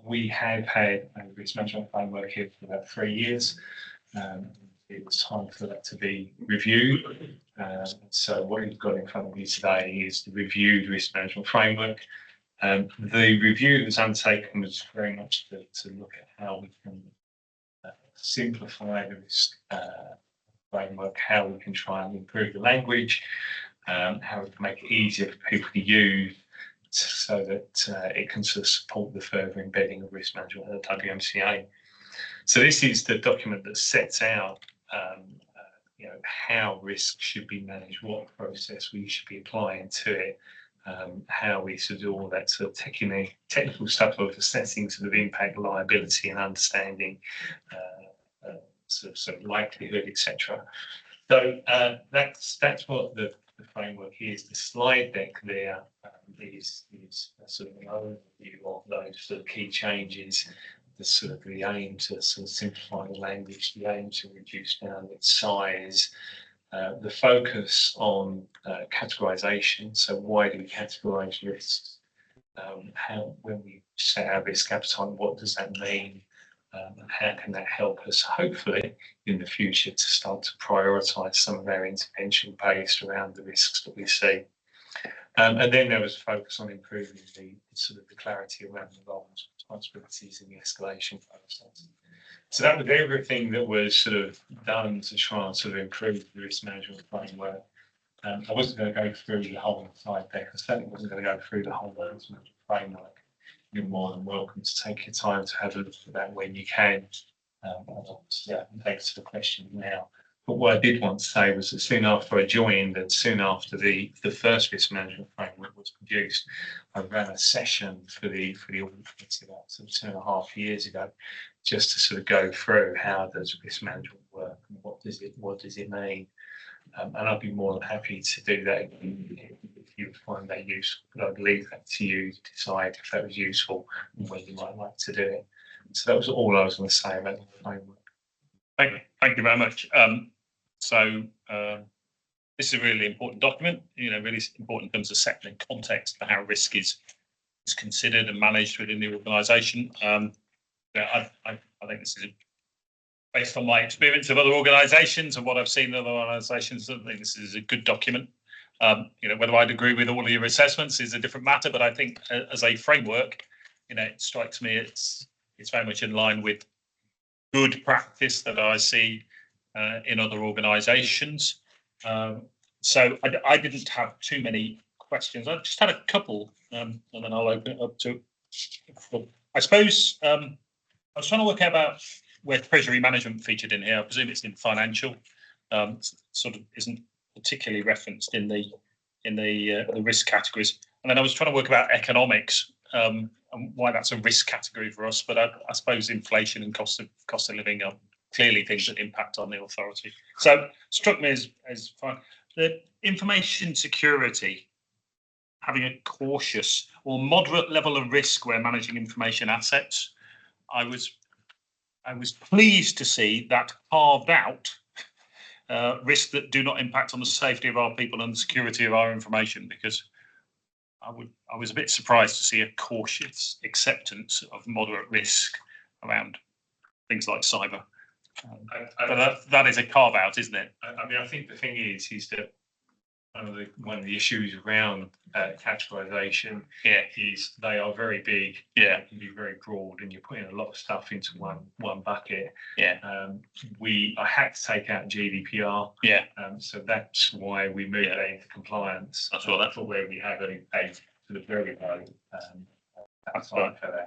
We have had a risk management framework here for about 3 years. It was time for that to be reviewed. So what you've got in front of you today is the reviewed risk management framework. The review that was undertaken was very much to look at how we can simplify the risk framework, how we can try and improve the language, how we can make it easier for people to use so that it can sort of support the further embedding of risk management at the WMCA. So this is the document that sets out how risk should be managed, what process we should be applying to it, how we should do all that sort of technical stuff of assessing sort of impact, liability, and understanding sort of likelihood, etc. So that's what the framework is. The slide deck there is sort of an overview of those sort of key changes. The aim to sort of simplify the language, the aim to reduce down its size, the focus on categorisation. So why do we categorise risks? When we set our risk appetite, what does that mean? And how can that help us, hopefully, in the future to start to prioritise some of our intervention based around the risks that we see? And then there was a focus on improving the clarity around the roles, responsibilities in the escalation process. So that was everything that was sort of done to try and sort of improve the risk management framework. I wasn't going to go through the whole slide deck. I certainly wasn't going to go through the whole risk management framework. You're more than welcome to take your time to have a look at that when you can. Thanks for the question now. But what I did want to say was that soon after I joined and soon after the first risk management framework was produced, I ran a session for the audit committee about sort of 2.5 years ago, just to sort of go through how does risk management work and what does it mean. And I'd be more than happy to do that if you find that useful. But I'd leave that to you to decide if that was useful and when you might like to do it. So that was all I was going to say about the framework. Thank you very much. This is a really important document, really important in terms of setting context for how risk is considered and managed within the organisation. I think this is, based on my experience of other organisations and what I've seen in other organisations, I think this is a good document. Whether I'd agree with all of your assessments is a different matter, but I think as a framework, it strikes me it's very much in line with good practice that I see in other organisations. So I didn't have too many questions. I just had a couple, and then I'll open it up to. I suppose I was trying to work out about where treasury management featured in here. I presume it's in financial. Sort of isn't particularly referenced in the risk categories. And then I was trying to work about economics and why that's a risk category for us. But I suppose inflation and cost of living are clearly things that impact on the authority. So struck me as fine. The information security, having a cautious or moderate level of risk where managing information assets. I was pleased to see that carved out risks that do not impact on the safety of our people and the security of our information, because I was a bit surprised to see a cautious acceptance of moderate risk around things like cyber. But that is a carve out, isn't it? I mean, I think the thing is that one of the issues around categorisation is they are very big. Yeah, they can be very broad, and you're putting a lot of stuff into one bucket. Yeah. I had to take out GDPR. Yeah. So that's why we moved that into compliance. That's what that's where we have a sort of very low appetite for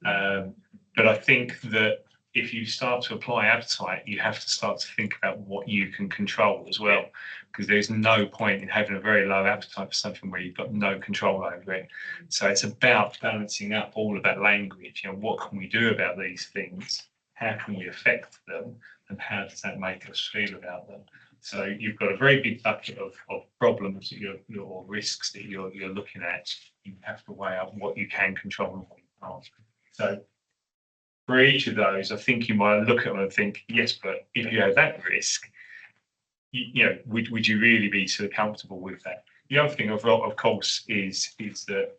that. But I think that if you start to apply appetite, you have to start to think about what you can control as well, because there's no point in having a very low appetite for something where you've got no control over it. So it's about balancing up all of that language. What can we do about these things? How can we affect them? And how does that make us feel about them? So you've got a very big bucket of problems that or risks that you're looking at. You have to weigh up what you can control and what you can't. So for each of those, I think you might look at them and think, yes, but if you had that risk, would you really be sort of comfortable with that? The other thing, of course, is that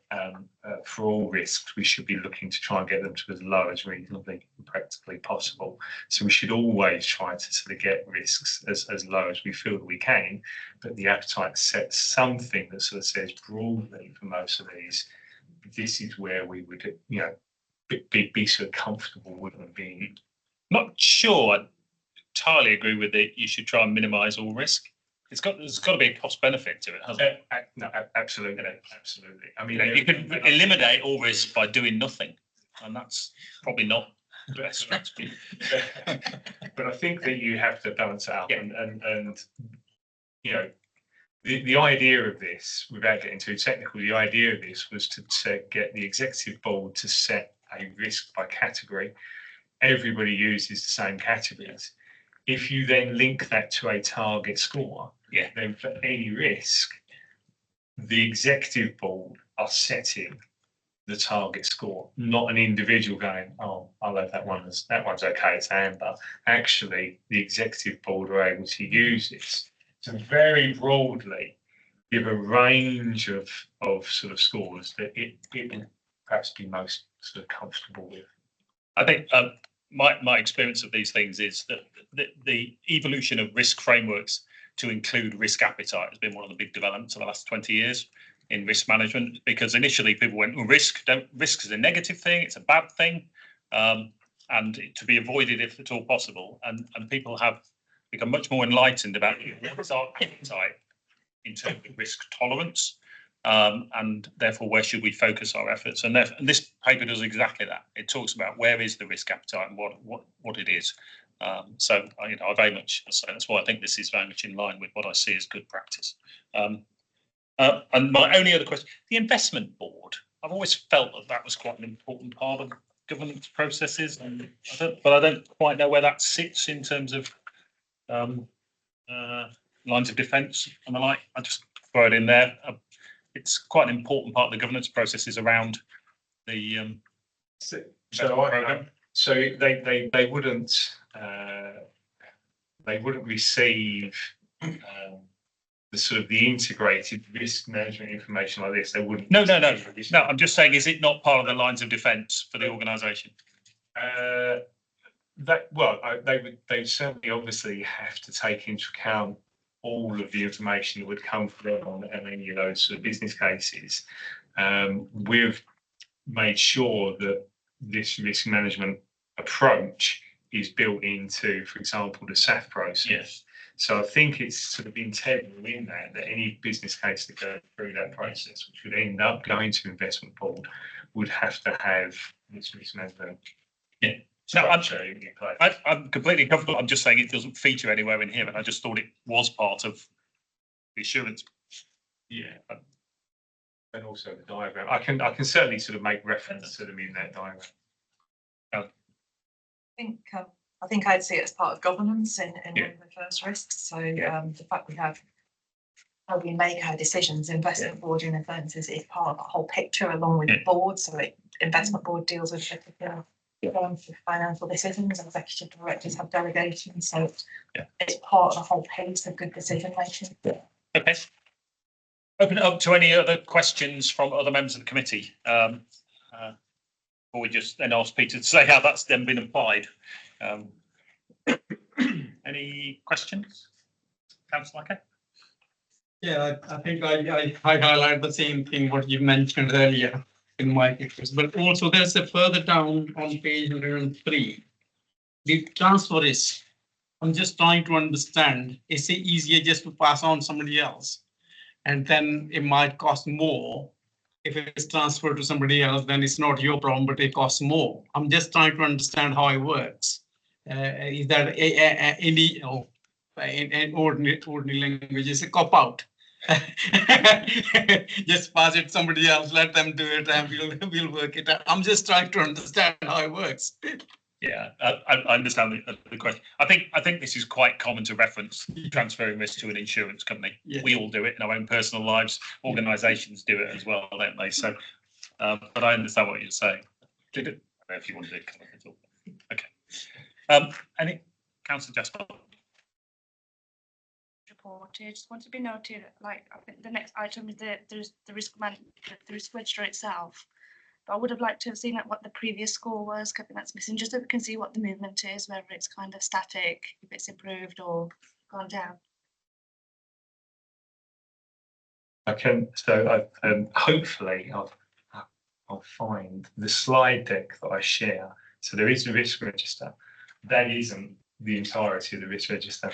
for all risks, we should be looking to try and get them to as low as reasonably and practically possible. So we should always try to sort of get risks as low as we feel that we can, but the appetite sets something that sort of says broadly for most of these, this is where we would, be sort of comfortable with them being. Not sure I entirely agree with it. You should try and minimise all risk. there's got to be a cost benefit to it, hasn't it? No, absolutely, absolutely. I mean, You can eliminate all risk by doing nothing, and that's probably not the best strategy. But I think that you have to balance it out, and you know, the idea of this, without getting too technical, the idea of this was to get the executive board to set a risk by category. Everybody uses the same categories. If you then link that to a target score, then for any risk, the executive board are setting the target score, not an individual going, oh, I'll have that one, that one's okay, it's amber. Actually, the executive board are able to use this to very broadly give a range of sort of scores that it will perhaps be most sort of comfortable with. I think my experience of these things is that the evolution of risk frameworks to include risk appetite has been one of the big developments of the last 20 years in risk management, because initially people went, well, risk is a negative thing, it's a bad thing, and to be avoided if at all possible. And people have become much more enlightened about what's our appetite in terms of risk tolerance, and therefore where should we focus our efforts. And this paper does exactly that. It talks about where is the risk appetite and what it is. So I very much, so that's why I think this is very much in line with what I see as good practice. And my only other question, the investment board, I've always felt that was quite an important part of governance processes, and I don't quite know where that sits in terms of lines of defence and the like. I just throw it in there. It's quite an important part of the governance processes around the program. So they wouldn't receive the sort of the integrated risk management information like this. They wouldn't. No. I'm just saying, is it not part of the lines of defence for the organisation? They certainly obviously have to take into account all of the information that would come from them on any of those sort of business cases. We've made sure that this risk management approach is built into, for example, the SAF process. Yes. So I think it's sort of integral in that any business case that goes through that process, which would end up going to investment board, would have to have this risk management. Yeah. No, I'm completely comfortable. I'm just saying it doesn't feature anywhere in here, and I just thought it was part of the assurance. Yeah. And also the diagram. I can certainly sort of make reference to them in that diagram. I think I'd see it as part of governance in one of the first risks. So the fact we have how we make our decisions, investment board in events is part of the whole picture along with the board. So investment board deals with particular financial decisions, executive directors have delegations. So it's part of the whole piece of good decision making. Okay. Open it up to any other questions from other members of the committee. Or we just then ask Peter to say how that's then been applied. Any questions? Councillor Lackey? Yeah, I think I highlight the same thing what you mentioned earlier in my pictures, but also there's a further down on page 103. The transfer risk. I'm just trying to understand, is it easier just to pass on somebody else? And then it might cost more. If it's transferred to somebody else, then it's not your problem, but it costs more. I'm just trying to understand how it works. Is that in ordinary language, is a cop out? Just pass it to somebody else, let them do it, and we'll work it out. I'm just trying to understand how it works. Yeah, I understand the question. I think this is quite common to reference transferring risk to an insurance company. Yeah. We all do it in our own personal lives. Organisations do it as well, don't they? So, but I understand what you're saying. I don't know if you want to comment at all. Okay. Any Councillor Jasper? Reported. Just want to be noted. Like I think the next item is the risk register itself. But I would have liked to have seen what the previous score was. I think that's missing, just so we can see what the movement is, whether it's kind of static, if it's improved or gone down. I can. So hopefully I'll find the slide deck that I share. So there is a risk register. That isn't the entirety of the risk register.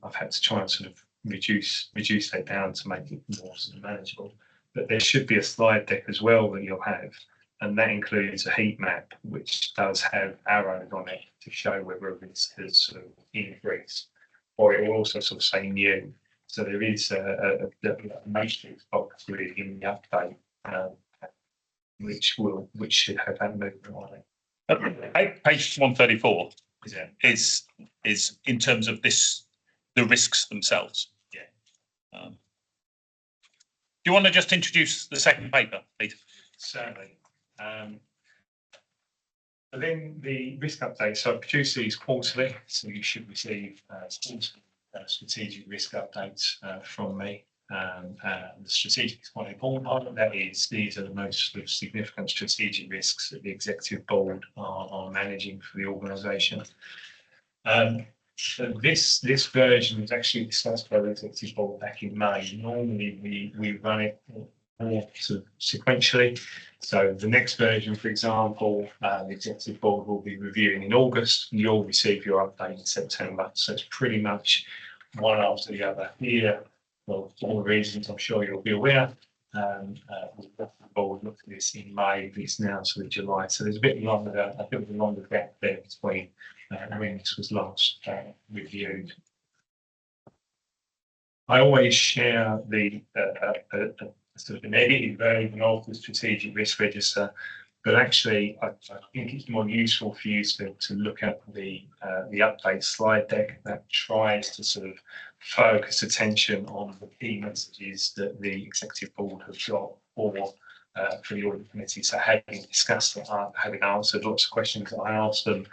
I've had to try and sort of reduce that down to make it more sort of manageable. But there should be a slide deck as well that you'll have, and that includes a heat map which does have arrows on it to show whether this has sort of increased, or it will also sort of say new. So there is a matrix box really in the update, which should have that movement on it. Page 134 is in terms of the risks themselves. Yeah. Do you want to just introduce the second paper, Peter? Certainly. Within the risk update, so I produce these quarterly, so you should receive strategic risk updates from me. The strategic is quite important part of that is these are the most sort of significant strategic risks that the executive board are managing for the organisation. So this version was actually discussed by the executive board back in May. Normally we run it more sort of sequentially. So the next version, for example, the executive board will be reviewing in August. You'll receive your update in September. So it's pretty much one after the other here. Well, for all the reasons I'm sure you'll be aware. The board looked at this in May. It's now sort of July. So there's a bit longer, I think, a longer gap there between when this was last reviewed. I always share the sort of an edited version of the strategic risk register, but actually I think it's more useful for you to look at the update slide deck that tries to sort of focus attention on the key messages that the executive board have got for the audit committee. So having discussed it, having answered lots of questions that I asked them,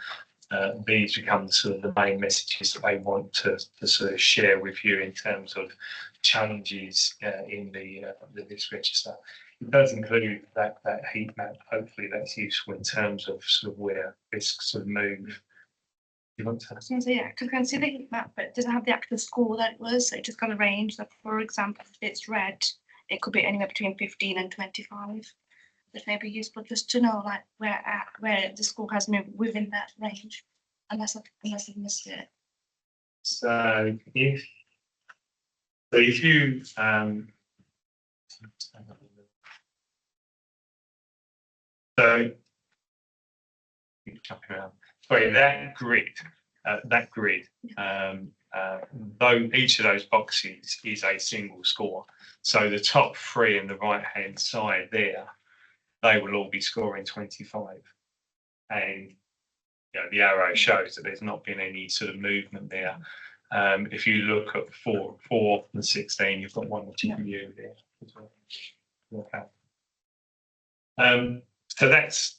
these become sort of the main messages that they want to sort of share with you in terms of challenges in the risk register. It does include that heat map. Hopefully that's useful in terms of sort of where risks sort of move. You want to? So yeah, because I can see the heat map, but it doesn't have the actual score that it was. So it just got a range. Like for example, if it's red, it could be anywhere between 15 and 25. It may be useful just to know like where the score has moved within that range, unless I've missed it. So if you so jumping around. Sorry, that grid, though each of those boxes is a single score. So the top three in the right-hand side there, they will all be scoring 25. And you know, the arrow shows that there's not been any sort of movement there. If you look at 4 and 16, you've got one which is you there as well. Okay. So that's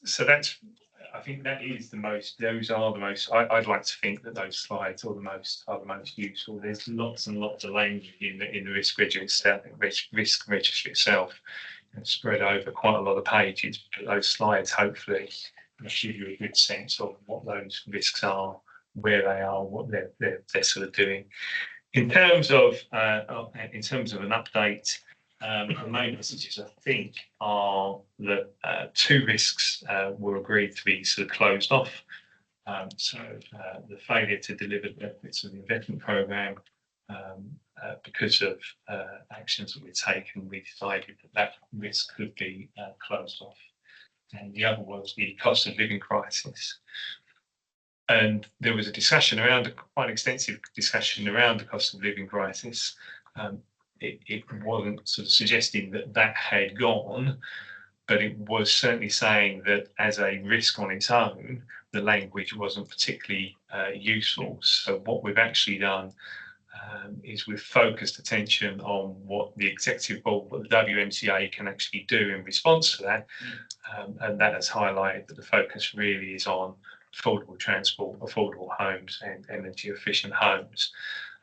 I think that is the most. Those are the most. I'd like to think that those slides are the most useful. There's lots and lots of language in the risk register itself. Risk register itself, spread over quite a lot of pages. But those slides hopefully give you a good sense of what those risks are, where they are, what they're sort of doing. In terms of an update. The main messages, I think, are that 2 risks were agreed to be sort of closed off. So the failure to deliver the benefits of the investment programme because of actions that we've taken, we decided that risk could be closed off. And the other was the cost of living crisis. And there was a discussion around, quite extensive discussion around the cost of living crisis. It wasn't sort of suggesting that had gone, but it was certainly saying that as a risk on its own, the language wasn't particularly useful. So what we've actually done is we've focused attention on what the executive board, what the WMCA can actually do in response to that. And that has highlighted that the focus really is on affordable transport, affordable homes and energy efficient homes.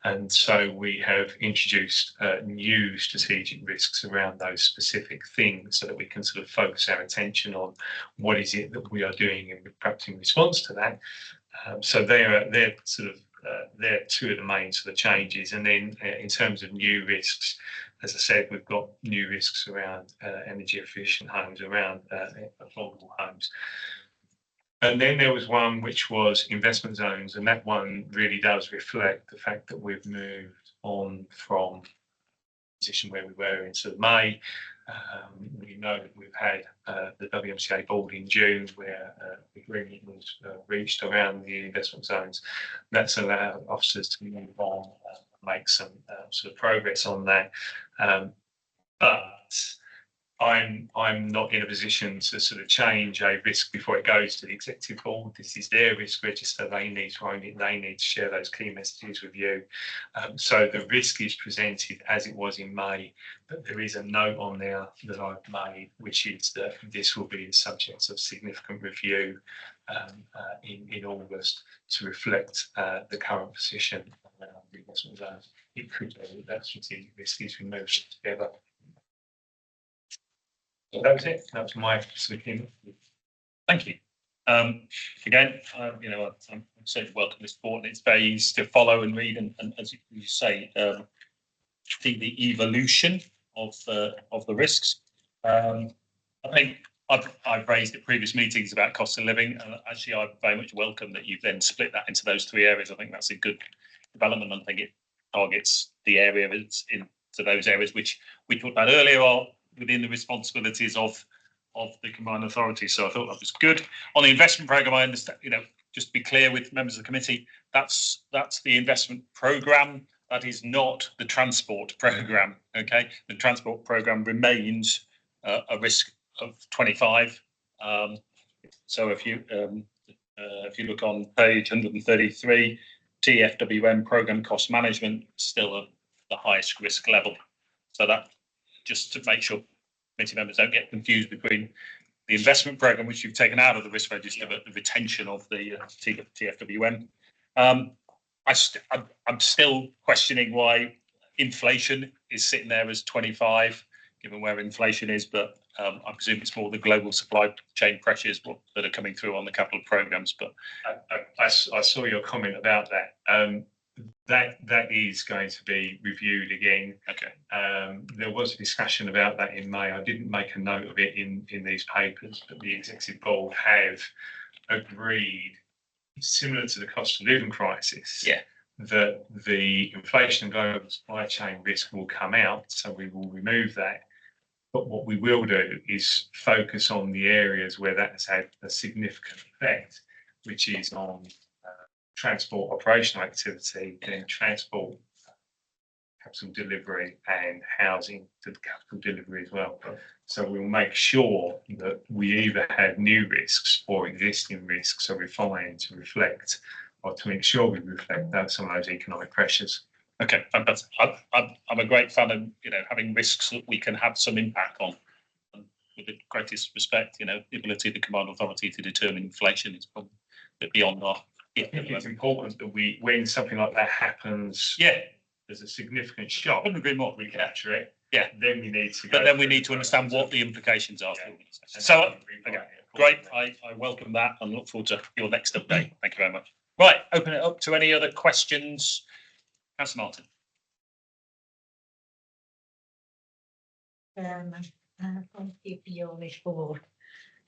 And so we have introduced new strategic risks around those specific things so that we can sort of focus our attention on what is it that we are doing and perhaps in response to that. So they're 2 of the main sort of changes. And then in terms of new risks, as I said, we've got new risks around energy efficient homes, around affordable homes. And then there was one which was investment zones, and that one really does reflect the fact that we've moved on from the position where we were in sort of May. We know that we've had the WMCA board in June where agreement was reached around the investment zones. That's allowed officers to move on, make some sort of progress on that. But I'm not in a position to sort of change a risk before it goes to the executive board. This is their risk register. They need to own it. They need to share those key messages with you. So the risk is presented as it was in May, but there is a note on there that I've made, which is that this will be the subject of significant review in August to reflect the current position around the investment zones. It could be that strategic risk is removed together. So that was it. That was my sort of thing. Thank you. Again, you know, I'm certainly welcome this board. It's very easy to follow and read, and as you say, see the evolution of the risks. I think I've raised at previous meetings about cost of living, and actually I very much welcome that you've then split that into those three areas. I think that's a good development. I think it targets the area into those areas which we talked about earlier are within the responsibilities of the combined authority. So I thought that was good. On the investment programme, I understand, you know, just to be clear with members of the committee, that's the investment programme. That is not the transport programme. Okay, the transport programme remains a risk of 25. So if you look on page 133, TFWM programme cost management still the highest risk level. So that, just to make sure committee members don't get confused between the investment programme, which you've taken out of the risk register, but the retention of the TFWM. I'm still questioning why inflation is sitting there as 25, given where inflation is, but I presume it's more the global supply chain pressures that are coming through on the capital programmes. But I saw your comment about that. That is going to be reviewed again. Okay. There was a discussion about that in May. I didn't make a note of it in these papers, but the executive board have agreed, similar to the cost of living crisis, that the inflation and global supply chain risk will come out. So we will remove that. But what we will do is focus on the areas where that has had a significant effect, which is on transport operational activity, then transport capital delivery and housing to the capital delivery as well. So we'll make sure that we either have new risks or existing risks are refined to reflect, or to ensure we reflect some of those economic pressures. Okay, I'm a great fan of, you know, having risks that we can have some impact on. And with the greatest respect, you know, the ability of the combined authority to determine inflation is probably a bit beyond our. I think it's important that when something like that happens, there's a significant shock. I couldn't agree more. We capture it. Yeah. Then we need to. But then we need to understand what the implications are. So, okay, great. I welcome that and look forward to your next update. Thank you very much. Right, open it up to any other questions. Councillor Martin. Thank you for your report.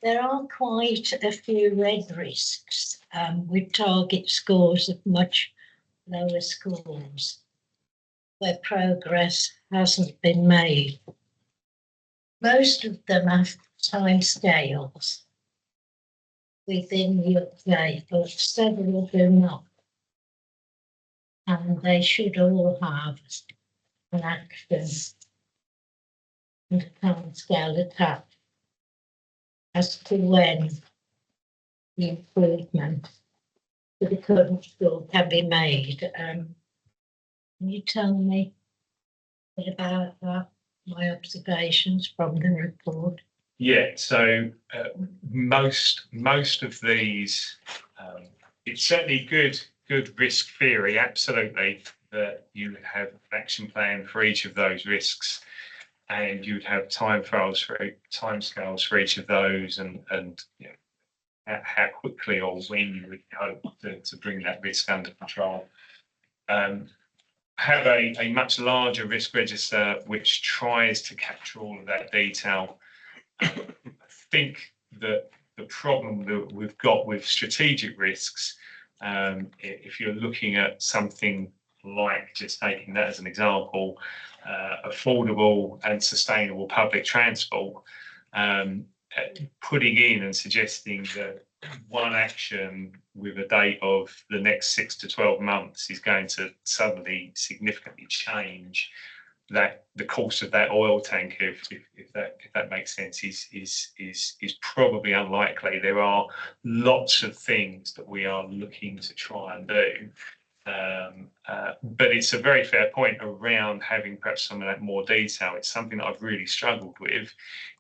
There are quite a few red risks with target scores of much lower scores where progress hasn't been made. Most of them have timescales within the update, but several do not. And they should all have an action and a timescale attached as to when the improvement to the current score can be made. Can you tell me a bit about that, my observations from the report? Yeah, so most of these, it's certainly good risk theory, absolutely, that you would have an action plan for each of those risks, and you'd have timescales for each of those, and you know, how quickly or when you would hope to bring that risk under control. Have a much larger risk register which tries to capture all of that detail. I think that the problem that we've got with strategic risks, if you're looking at something like, just taking that as an example, affordable and sustainable public transport, putting in and suggesting that one action with a date of the next 6 to 12 months is going to suddenly significantly change the course of that oil tanker, if that makes sense, is probably unlikely. There are lots of things that we are looking to try and do. But it's a very fair point around having perhaps some of that more detail. It's something that I've really struggled with,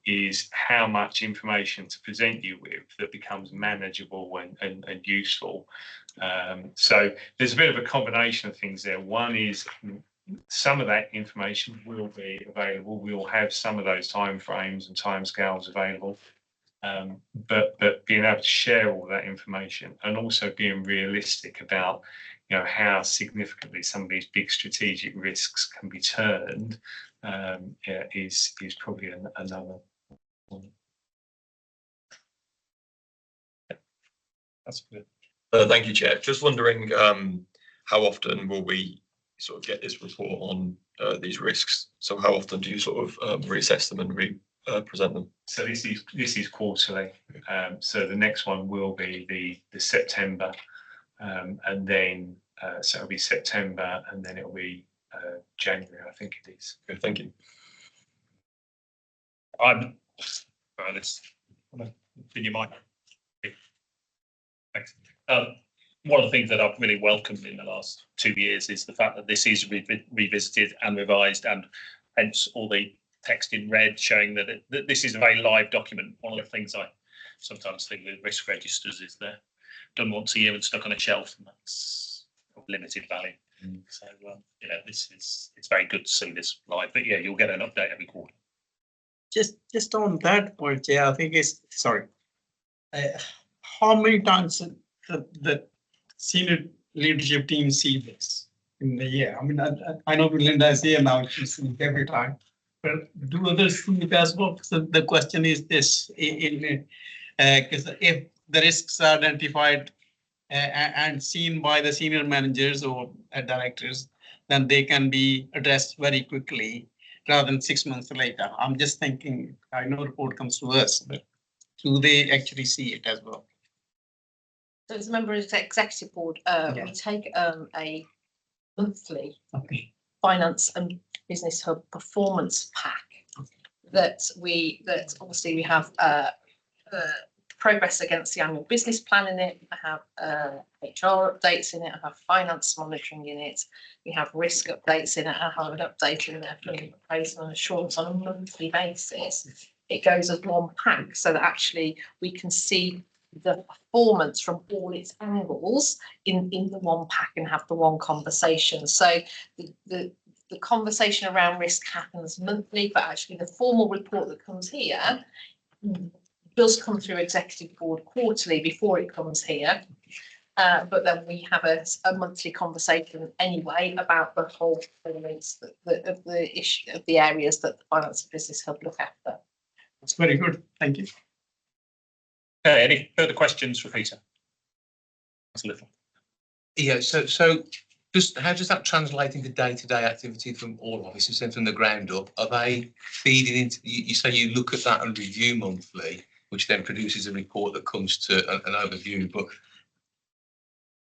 is how much information to present you with that becomes manageable and useful. So there's a bit of a combination of things there. One is some of that information will be available. We'll have some of those timeframes and timescales available. But being able to share all that information and also being realistic about, how significantly some of these big strategic risks can be turned, is probably another one. That's good. Thank you, Chair. Just wondering, how often will we sort of get this report on these risks? So how often do you sort of reassess them and present them? So this is quarterly. So the next one will be the September, and then so it'll be September, and then it'll be January, I think it is. Okay, thank you. You might. Thanks. One of the things that I've really welcomed in the last 2 years is the fact that this is revisited and revised, and hence all the text in red showing that this is a very live document. One of the things I sometimes think with risk registers is they're done once a year and stuck on a shelf, and that's of limited value. So it's very good to see this live. But yeah, you'll get an update every quarter. Just on that point, I think it's how many times the senior leadership team see this in the year? I mean, I know Linda is here now, she's seen it every time, but do others see it as well? So the question is this, because if the risks are identified and seen by the senior managers or directors, then they can be addressed very quickly rather than 6 months later. I'm just thinking, I know the report comes to us, but do they actually see it as well? So as a member of the executive board, we take a monthly finance and business hub performance pack that obviously we have progress against the annual business plan in it. I have HR updates in it. I have finance monitoring in it. We have risk updates in it. I have an update in there for appraisal and assurance on a monthly basis. It goes as one pack so that actually we can see the performance from all its angles in the one pack and have the one conversation. So the conversation around risk happens monthly, but actually the formal report that comes here does come through executive board quarterly before it comes here. But then we have a monthly conversation anyway about the whole performance of the issue of the areas that the Finance and Business Hub look after. That's very good. Thank you. Okay, any further questions for Peter? That's a little. Yeah, so just how does that translate into day-to-day activity from all offices and from the ground up? Are they feeding into, you say you look at that and review monthly, which then produces a report that comes to an overview, but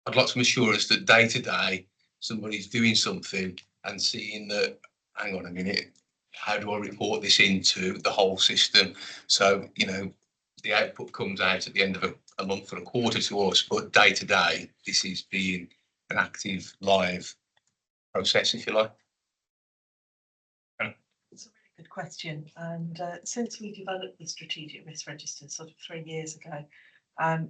I'd like some assurance that day-to-day somebody's doing something and seeing that, hang on a minute, how do I report this into the whole system? So, the output comes out at the end of a month or a quarter to us, but day to day, this is being an active, live process, if you like. It's a really good question. And since we developed the strategic risk register sort of 3 years ago,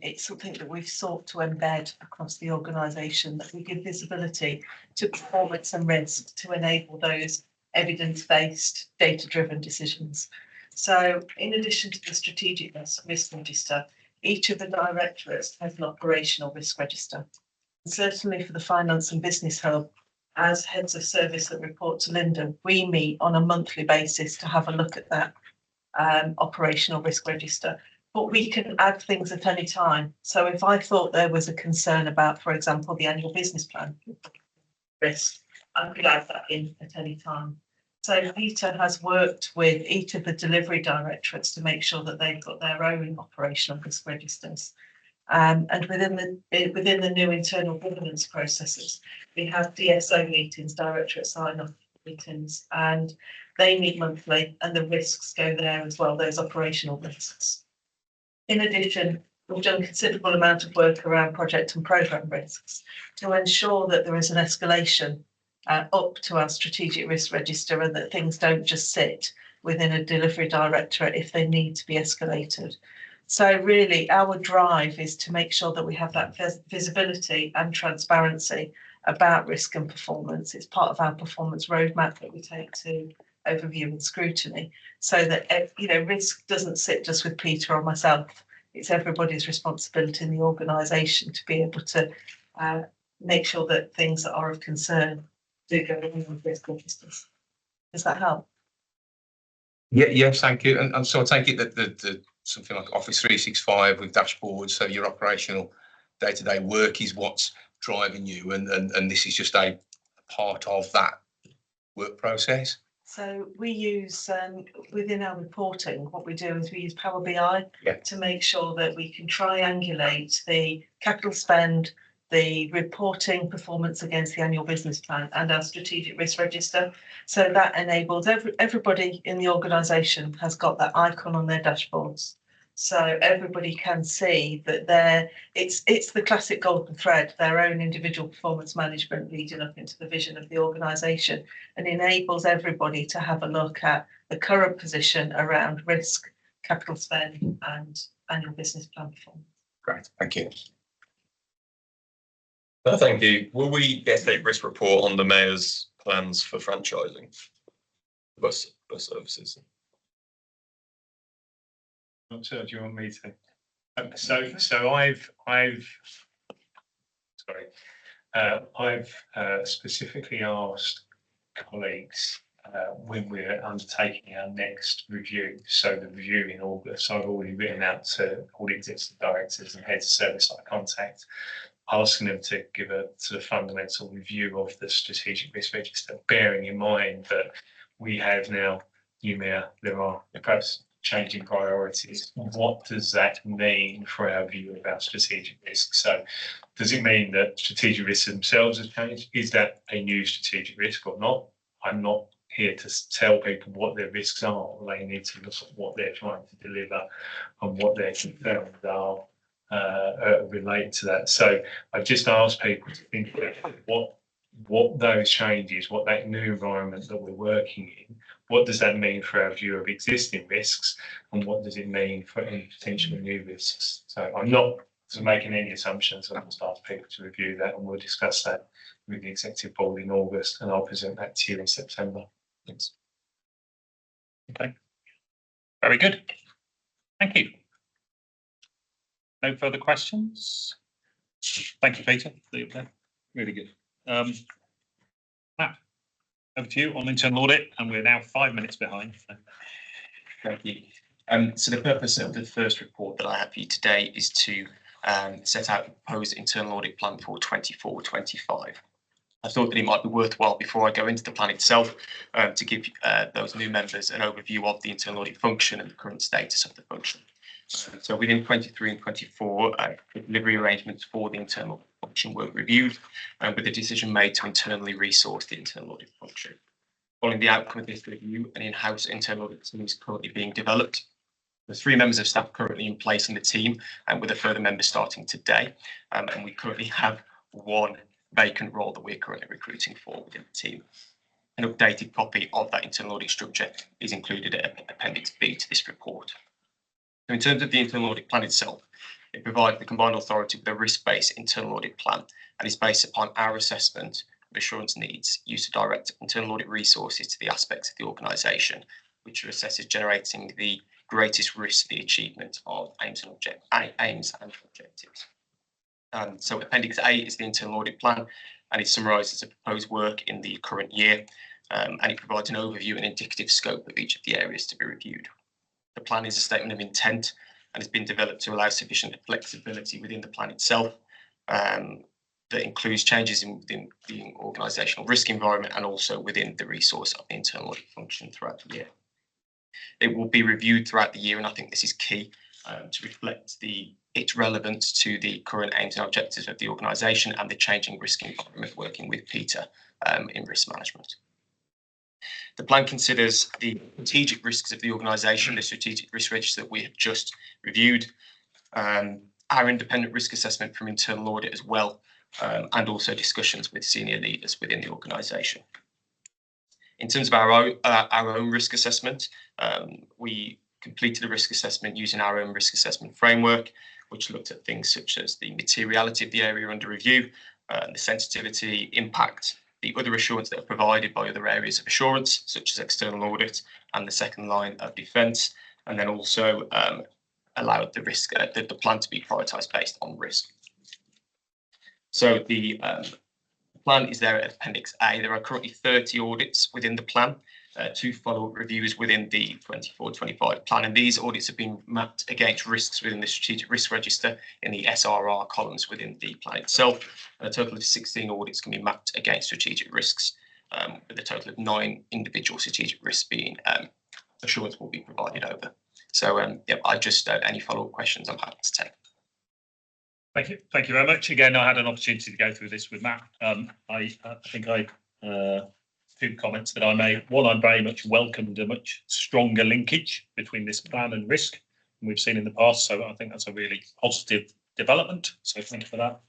it's something that we've sought to embed across the organisation, that we give visibility to performance and risk to enable those evidence-based, data-driven decisions. So in addition to the strategic risk register, each of the directorates has an operational risk register. And certainly for the Finance and Business Hub, as heads of service that report to Linda, we meet on a monthly basis to have a look at that operational risk register. but we can add things at any time. So if I thought there was a concern about, for example, the annual business plan risk, I could add that in at any time. So Peter has worked with each of the delivery directorates to make sure that they've got their own operational risk registers. And within the new internal governance processes, we have DSO meetings, directorate sign-off meetings, and they meet monthly, and the risks go there as well, those operational risks. In addition, we've done a considerable amount of work around project and programme risks to ensure that there is an escalation up to our strategic risk register, and that things don't just sit within a delivery directorate if they need to be escalated. So really our drive is to make sure that we have that visibility and transparency about risk and performance. It's part of our performance roadmap that we take to overview and scrutiny, so that risk doesn't sit just with Peter or myself. It's everybody's responsibility in the organisation to be able to make sure that things that are of concern do go in with risk registers. Does that help? Yeah, yes, thank you. And so I take it that the something like Office 365 with dashboards, so your operational day-to-day work is what's driving you, and this is just a part of that work process. So we use within our reporting, what we do is we use Power BI to make sure that we can triangulate the capital spend, the reporting performance against the annual business plan, and our strategic risk register. So that enables everybody in the organisation has got that icon on their dashboards. So everybody can see that it's the classic golden thread, their own individual performance management leading up into the vision of the organisation, and enables everybody to have a look at the current position around risk, capital spend, and annual business plan performance. Great, thank you. Thank you. Will we get a risk report on the mayor's plans for franchising bus services? Not sure. Do you want me to? So I've specifically asked colleagues when we're undertaking our next review. So the review in August, I've already written out to all the executive directors and heads of service I contact, asking them to give a sort of fundamental review of the strategic risk register, bearing in mind that we have now new mayor, there are perhaps changing priorities. What does that mean for our view about strategic risk? So does it mean that strategic risks themselves have changed? Is that a new strategic risk or not? I'm not here to tell people what their risks are. They need to look at what they're trying to deliver and what their concerns are related to that. So I've just asked people to think about what those changes, what that new environment that we're working in, what does that mean for our view of existing risks, and what does it mean for any potential new risks? So I'm not making any assumptions. I'll just ask people to review that, and we'll discuss that with the executive board in August, and I'll present that to you in September. Thanks. Okay. Very good. Thank you. No further questions? Thank you, Peter. Really good. Matt, over to you on internal audit, and we're now 5 minutes behind. Thank you. So the purpose of the first report that I have for you today is to set out a proposed internal audit plan for 24-25. I thought that it might be worthwhile, before I go into the plan itself, to give those new members an overview of the internal audit function and the current status of the function. So within 23 and 24, delivery arrangements for the internal function were reviewed, with a decision made to internally resource the internal audit function. Following the outcome of this review, an in-house internal audit team is currently being developed. There's 3 members of staff currently in place in the team, and with a further member starting today. And we currently have 1 vacant role that we're currently recruiting for within the team. An updated copy of that internal audit structure is included at Appendix B to this report. So in terms of the internal audit plan itself, it provides the combined authority with a risk-based internal audit plan, and is based upon our assessment of assurance needs used to direct internal audit resources to the aspects of the organisation which are assessed as generating the greatest risk to the achievement of aims and objectives. So Appendix A is the internal audit plan, and it summarises the proposed work in the current year, and it provides an overview and indicative scope of each of the areas to be reviewed. The plan is a statement of intent and has been developed to allow sufficient flexibility within the plan itself. That includes changes within the organisational risk environment and also within the resource of the internal audit function throughout the year. It will be reviewed throughout the year, and I think this is key to reflect its relevance to the current aims and objectives of the organisation and the changing risk environment working with Peter in risk management. The plan considers the strategic risks of the organisation, the strategic risk register that we have just reviewed, our independent risk assessment from internal audit as well, and also discussions with senior leaders within the organisation. In terms of our own risk assessment, we completed a risk assessment using our own risk assessment framework, which looked at things such as the materiality of the area under review, the sensitivity, impact, the other assurance that are provided by other areas of assurance, such as external audit and the second line of defence, and then also allowed the plan to be prioritised based on risk. So the plan is there at Appendix A. There are currently 30 audits within the plan, 2 follow-up reviews within the 24-25 plan, and these audits have been mapped against risks within the strategic risk register in the SRR columns within the plan itself. And a total of 16 audits can be mapped against strategic risks, with a total of 9 individual strategic risks being assurance will be provided over. So yeah, any follow-up questions I'm happy to take. Thank you very much. Again, I had an opportunity to go through this with Matt. I think 2 comments that I made. One, I very much welcomed a much stronger linkage between this plan and risk than we've seen in the past. So I think that's a really positive development. So thank you for that.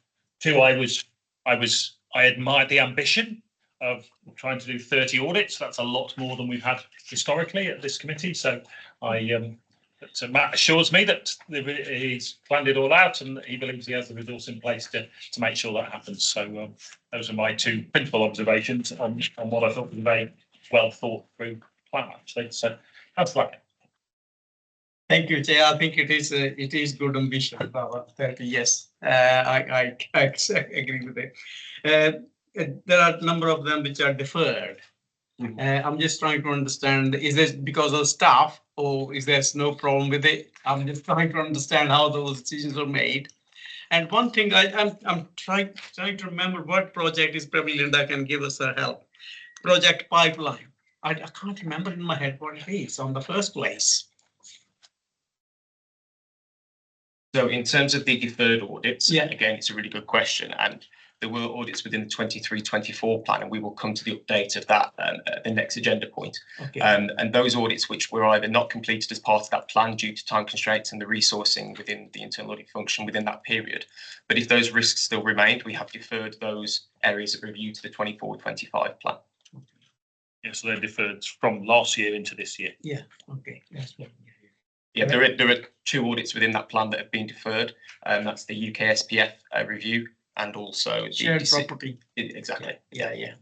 2, I admired the ambition of trying to do 30 audits. That's a lot more than we've had historically at this committee. So so Matt assures me that he's planned it all out and he believes he has the resource in place to make sure that happens. So those are my 2 principal observations on what I thought was a very well thought through plan, actually. So that's that. Thank you, Chair. I think it is good ambition about 30. Yes, I agree with it. There are a number of them which are deferred. I'm just trying to understand, is this because of staff or is there no problem with it? I'm just trying to understand how those decisions are made. And one thing I'm trying to remember what project is prevalent that can give us a help. Project pipeline. I can't remember in my head what it is on the first place. So in terms of the deferred audits, again, it's a really good question. And there were audits within the 23-24 plan, and we will come to the update of that at the next agenda point. Okay. And those audits which were either not completed as part of that plan due to time constraints and the resourcing within the internal audit function within that period. But if those risks still remained, we have deferred those areas of review to the 24-25 plan. Yeah, so they're deferred from last year into this year. Yeah, okay. That's what. Yeah, there are 2 audits within that plan that have been deferred, and that's the UK SPF review and also shared property. Exactly. Yeah.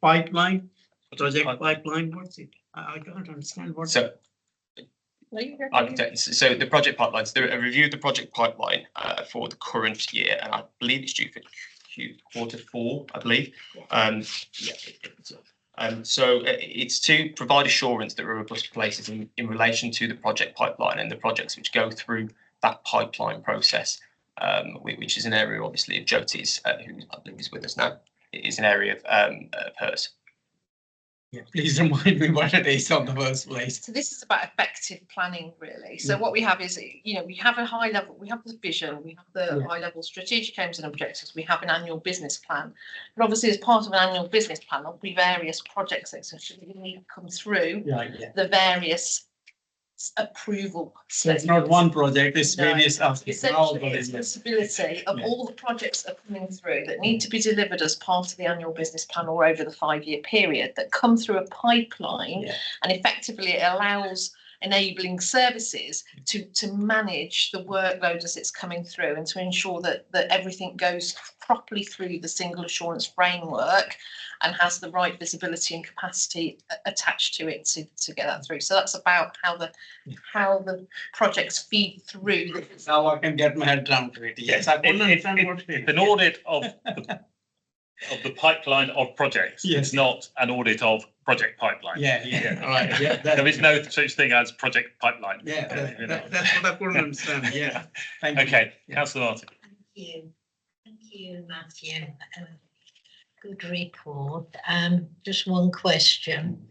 Pipeline, project pipeline. What's it? I can't understand what. So So the project pipelines, they reviewed the project pipeline for the current year, and I believe it's due for Q4, I believe. So it's to provide assurance that we're robust places in relation to the project pipeline and the projects which go through that pipeline process, which is an area obviously of Jyoti's, who I believe is with us now. It is an area of hers. Yeah, please remind me what it is on the first place. So this is about effective planning, really. So what we have is, we have a high level, we have the vision, we have the high level strategic aims and objectives, we have an annual business plan. But obviously, as part of an annual business plan, there'll be various projects that need to come through the various approval. So it's not one project, it's various aspects. Essentially, it's the visibility of all the projects that are coming through that need to be delivered as part of the annual business plan or over the 5-year period that come through a pipeline, and effectively it allows enabling services to manage the workload as it's coming through and to ensure that everything goes properly through the single assurance framework and has the right visibility and capacity attached to it to get that through. So that's about how the projects feed through. Now I can get my head down to it. Yes, I couldn't understand what it is. An audit of the pipeline of projects. Yes. It's not an audit of project pipeline. Yeah, right, yeah. There is no such thing as project pipeline. Yeah, You know. that's what I couldn't understand, yeah. Thank you. Okay, Yeah. Councillor Martin. Thank you, Matthew. Good report. Just one question.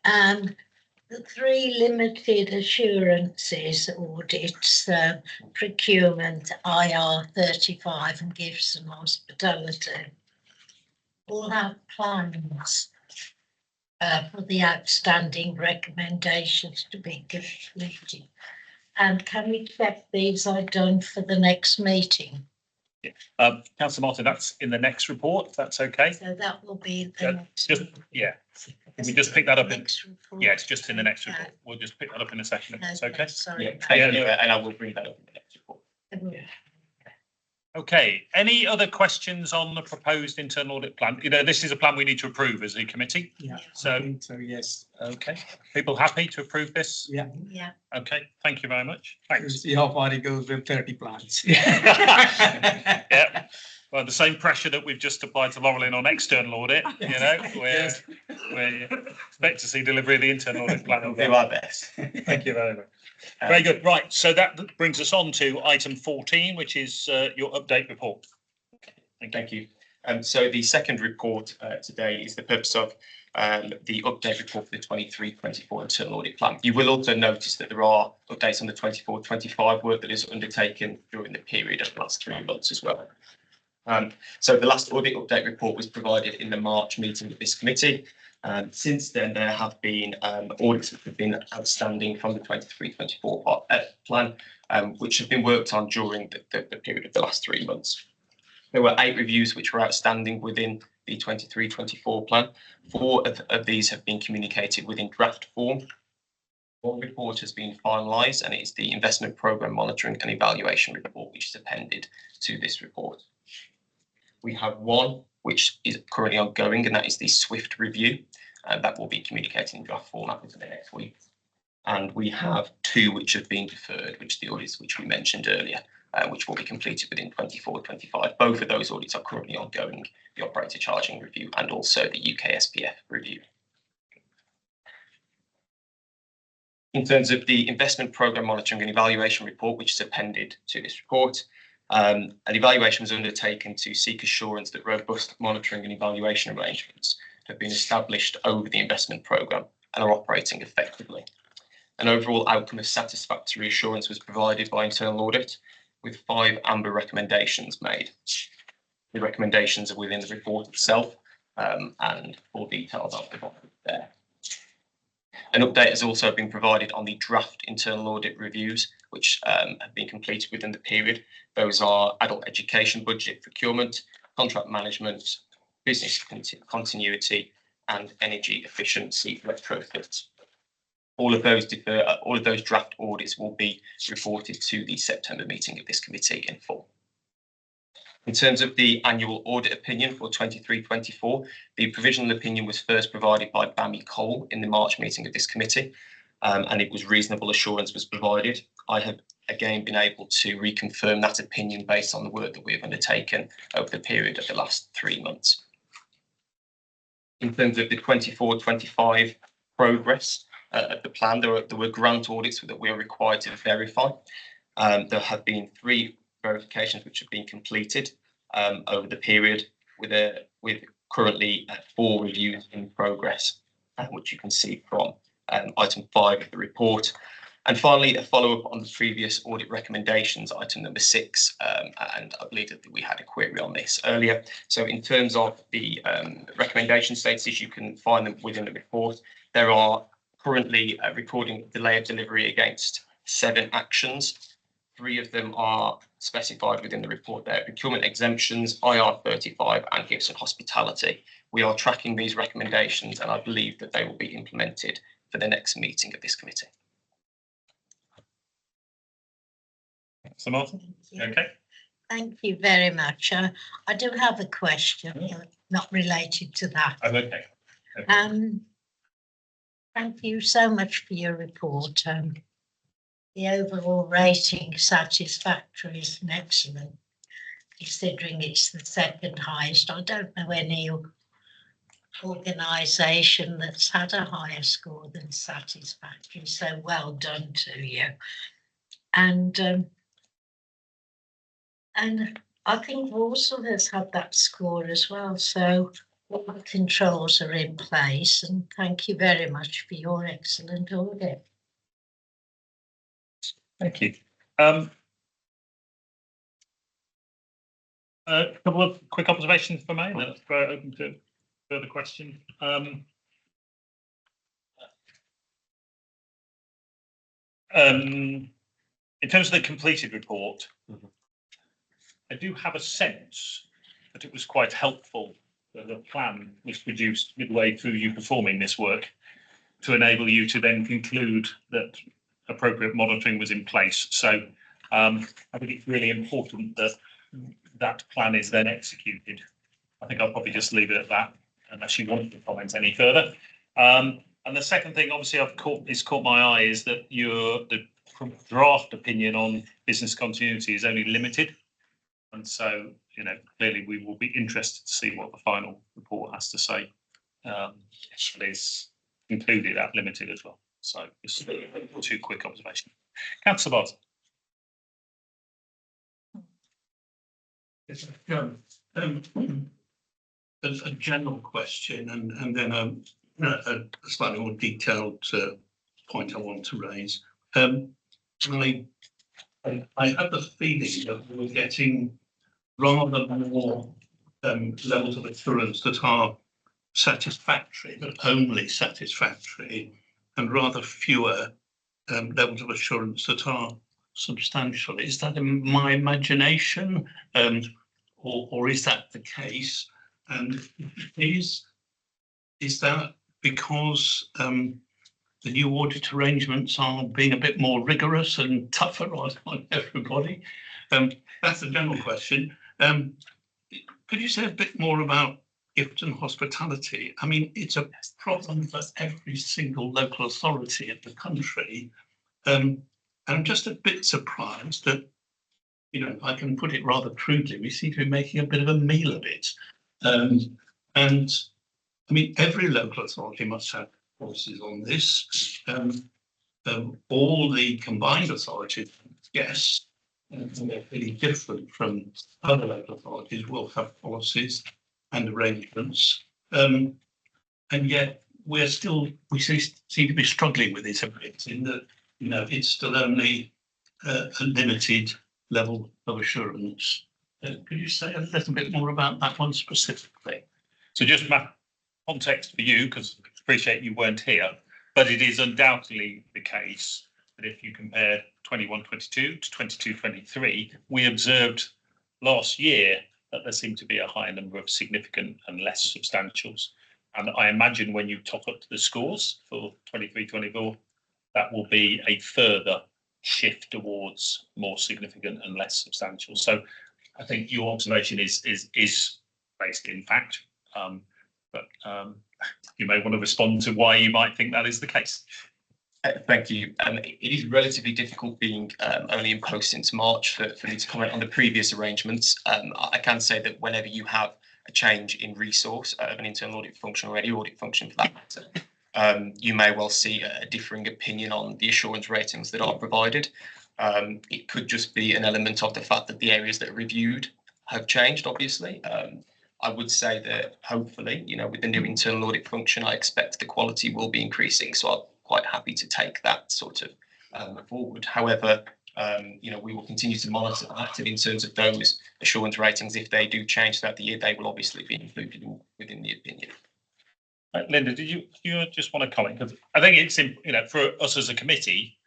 The three limited assurances audits, procurement, IR 35 and gifts and hospitality, all have plans for the outstanding recommendations to be completed. And can we check these are done for the next meeting? Councillor Martin, that's in the next report, if that's okay. So that will be the next. Just, yeah. Can we just pick that up in? Next report. Yeah, it's just in the next report. We'll just pick that up in a second, if that's okay. Sorry. Yeah, thank you, and I will bring that up in the next report. Okay, any other questions on the proposed internal audit plan? You know, this is a plan we need to approve as a committee. Yeah, So- I think so, yes. Okay, people happy to approve this? Yeah. Yeah. Okay, thank you very much. We'll Thanks. see how far it goes with 30 plans. Yeah, well, the same pressure that we've just applied to Laurelin on external audit, you know, we expect to see delivery of the internal audit plan. We'll do our best. Thank you very much. Very good. Right. So that brings us on to item 14, which is your update report. Thank you. So the second report today is the purpose of the update report for the 23-24 internal audit plan. You will also notice that there are updates on the 24-25 work that is undertaken during the period of the last 3 months as well. So the last audit update report was provided in the March meeting of this committee. Since then, there have been audits that have been outstanding from the 23-24 plan, which have been worked on during the period of the last 3 months. There were 8 reviews which were outstanding within the 23-24 plan. 4 of these have been communicated within draft form. 1 report has been finalised, and it is the investment programme monitoring and evaluation report, which is appended to this report. We have 1 which is currently ongoing, and that is the SWIFT review, and that will be communicated in draft format within the next week. And we have 2 which have been deferred, which are the audits which we mentioned earlier, which will be completed within 24-25. Both of those audits are currently ongoing, the operator charging review and also the UK SPF review. In terms of the investment programme monitoring and evaluation report, which is appended to this report, an evaluation was undertaken to seek assurance that robust monitoring and evaluation arrangements have been established over the investment programme and are operating effectively. An overall outcome of satisfactory assurance was provided by internal audit, with 5 amber recommendations made. The recommendations are within the report itself, and full details are provided there. An update has also been provided on the draft internal audit reviews, which have been completed within the period. Those are adult education budget procurement, contract management, business continuity, and energy efficiency retrofits. All of those draft audits will be reported to the September meeting of this committee in full. In terms of the annual audit opinion for 23-24, the provisional opinion was first provided by Bami Cole in the March meeting of this committee, and it was reasonable assurance was provided. I have again been able to reconfirm that opinion based on the work that we have undertaken over the period of the last 3 months. In terms of the 24-25 progress of the plan, there were grant audits that we are required to verify. There have been 3 verifications which have been completed over the period, with currently 4 reviews in progress, which you can see from item 5 of the report. And finally, a follow-up on the previous audit recommendations, item number 6, and I believe that we had a query on this earlier. So in terms of the recommendation statuses, you can find them within the report. There are currently recording delay of delivery against 7 actions. 3 of them are specified within the report there: procurement exemptions, IR 35, and gifts and hospitality. We are tracking these recommendations, and I believe that they will be implemented for the next meeting of this committee. So Martin, okay. Thank you very much. I do have a question, not related to that. Okay. Thank you so much for your report. The overall rating satisfactory is excellent. considering it's the second highest. I don't know any organisation that's had a higher score than satisfactory, so well done to you. And I think Walsall has had that score as well, so all the controls are in place, and thank you very much for your excellent audit. Thank you. A couple of quick observations for me, and then let's throw it open to further questions. In terms of the completed report, I do have a sense that it was quite helpful that the plan was produced midway through you performing this work to enable you to then conclude that appropriate monitoring was in place. So I think it's really important that that plan is then executed. I think I'll probably just leave it at that unless you want to comment any further. And the second thing, obviously, caught my eye is that the draft opinion on business continuity is only limited, and so clearly we will be interested to see what the final report has to say. It is included at limited as well. So just two quick observations. Councillor Bart. Yes, a general question and then a slightly more detailed point I want to raise. I have the feeling that we're getting rather more levels of assurance that are satisfactory, but only satisfactory, and rather fewer levels of assurance that are substantial. Is that in my imagination, or is that the case? And is that because the new audit arrangements are being a bit more rigorous and tougher on everybody? That's the general question. Could you say a bit more about Ifton hospitality? I mean, it's a problem for every single local authority in the country. And I'm just a bit surprised that, I can put it rather crudely, we seem to be making a bit of a meal of it. And I mean, every local authority must have policies on this. All the combined authorities, yes, and they're really different from other local authorities, will have policies and arrangements. And yet we seem to be struggling with it a bit in that, it's still only a limited level of assurance. Could you say a little bit more about that one specifically? So just context for you, because I appreciate you weren't here, but it is undoubtedly the case that if you compare 21-22 to 22-23, we observed last year that there seemed to be a higher number of significant and less substantials. And I imagine when you top up the scores for 23-24, that will be a further shift towards more significant and less substantial. So I think your observation is based in fact, but you may want to respond to why you might think that is the case. Thank you. It is relatively difficult being only in post since March for me to comment on the previous arrangements. I can say that whenever you have a change in resource of an internal audit function or any audit function for that matter, you may well see a differing opinion on the assurance ratings that are provided. It could just be an element of the fact that the areas that are reviewed have changed, obviously. I would say that hopefully, with the new internal audit function, I expect the quality will be increasing. So I'm quite happy to take that sort of forward. However, we will continue to monitor that, and in terms of those assurance ratings, if they do change throughout the year, they will obviously be included within the opinion. Linda, did you just want to comment? Because I think it's for us as a committee,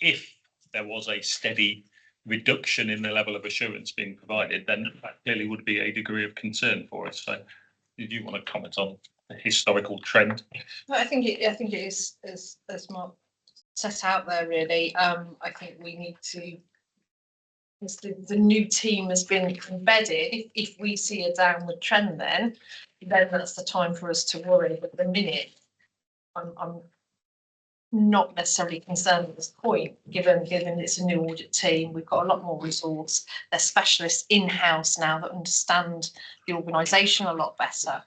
if there was a steady reduction in the level of assurance being provided, then that clearly would be a degree of concern for us. So, did you want to comment on the historical trend? No, I think it is as Mark set out there. Really, I think we need to. As the new team has been embedded, if we see a downward trend, then that's the time for us to worry. But at the minute, I'm not necessarily concerned at this point, given it's a new audit team. We've got a lot more resource. They're specialists in-house now that understand the organisation a lot better.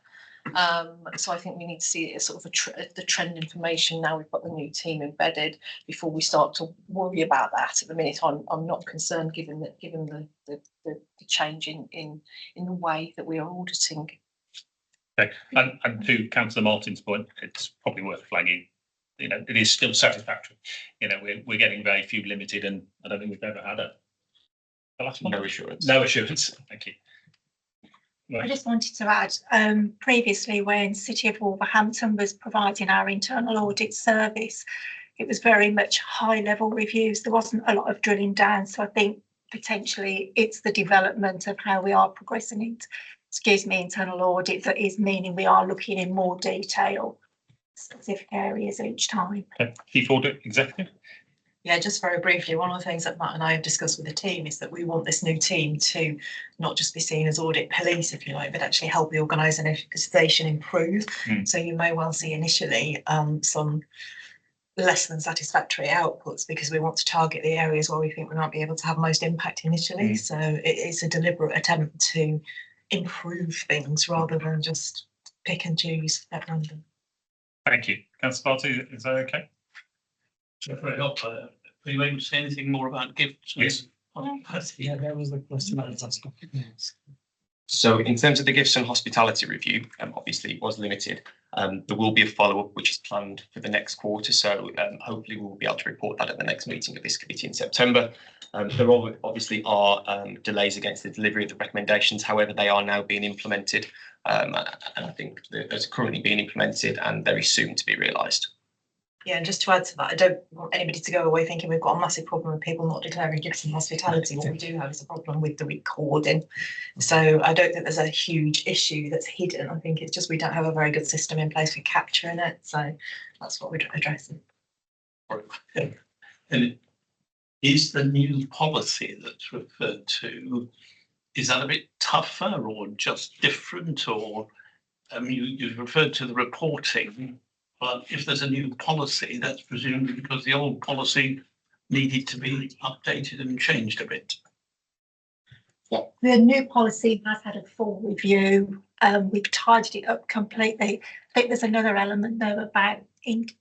So I think we need to see it as sort of the trend information now we've got the new team embedded before we start to worry about that. At the minute, I'm not concerned given the change in the way that we are auditing. Okay, and to Councillor Martin's point, it's probably worth flagging. You know, it is still satisfactory. You know, we're getting very few limited, and I don't think we've ever had no assurance. No assurance. Thank you. I just wanted to add, previously when City of Wolverhampton was providing our internal audit service, it was very much high level reviews. There wasn't a lot of drilling down. So I think potentially it's the development of how we are progressing internal audit that is meaning we are looking in more detail, specific areas each time. Okay. Chief Audit Executive. Yeah, just very briefly, one of the things that Matt and I have discussed with the team is that we want this new team to not just be seen as audit police, if you like, but actually help the organisation improve. So you may well see initially some less than satisfactory outputs because we want to target the areas where we think we might be able to have most impact initially. So it's a deliberate attempt to improve things rather than just pick and choose at random. Thank you. Councillor Barty, is that okay? Very helpful. Are you able to say anything more about gifts? Yes. Yeah, that was the question I was asking. So in terms of the gifts and hospitality review, obviously it was limited. There will be a follow-up which is planned for the next quarter. So hopefully we'll be able to report that at the next meeting of this committee in September. There obviously are delays against the delivery of the recommendations. However, they are now being implemented. And I think those are currently being implemented and very soon to be realised. Yeah, and just to add to that, I don't want anybody to go away thinking we've got a massive problem with people not declaring gifts and hospitality. What we do have is a problem with the recording. So I don't think there's a huge issue that's hidden. I think it's just we don't have a very good system in place for capturing it. So that's what we're addressing. And is the new policy that's referred to, is that a bit tougher or just different? Or you referred to the reporting. But if there's a new policy, that's presumably because the old policy needed to be updated and changed a bit. Yeah, the new policy has had a full review. We've tidied it up completely. I think there's another element though about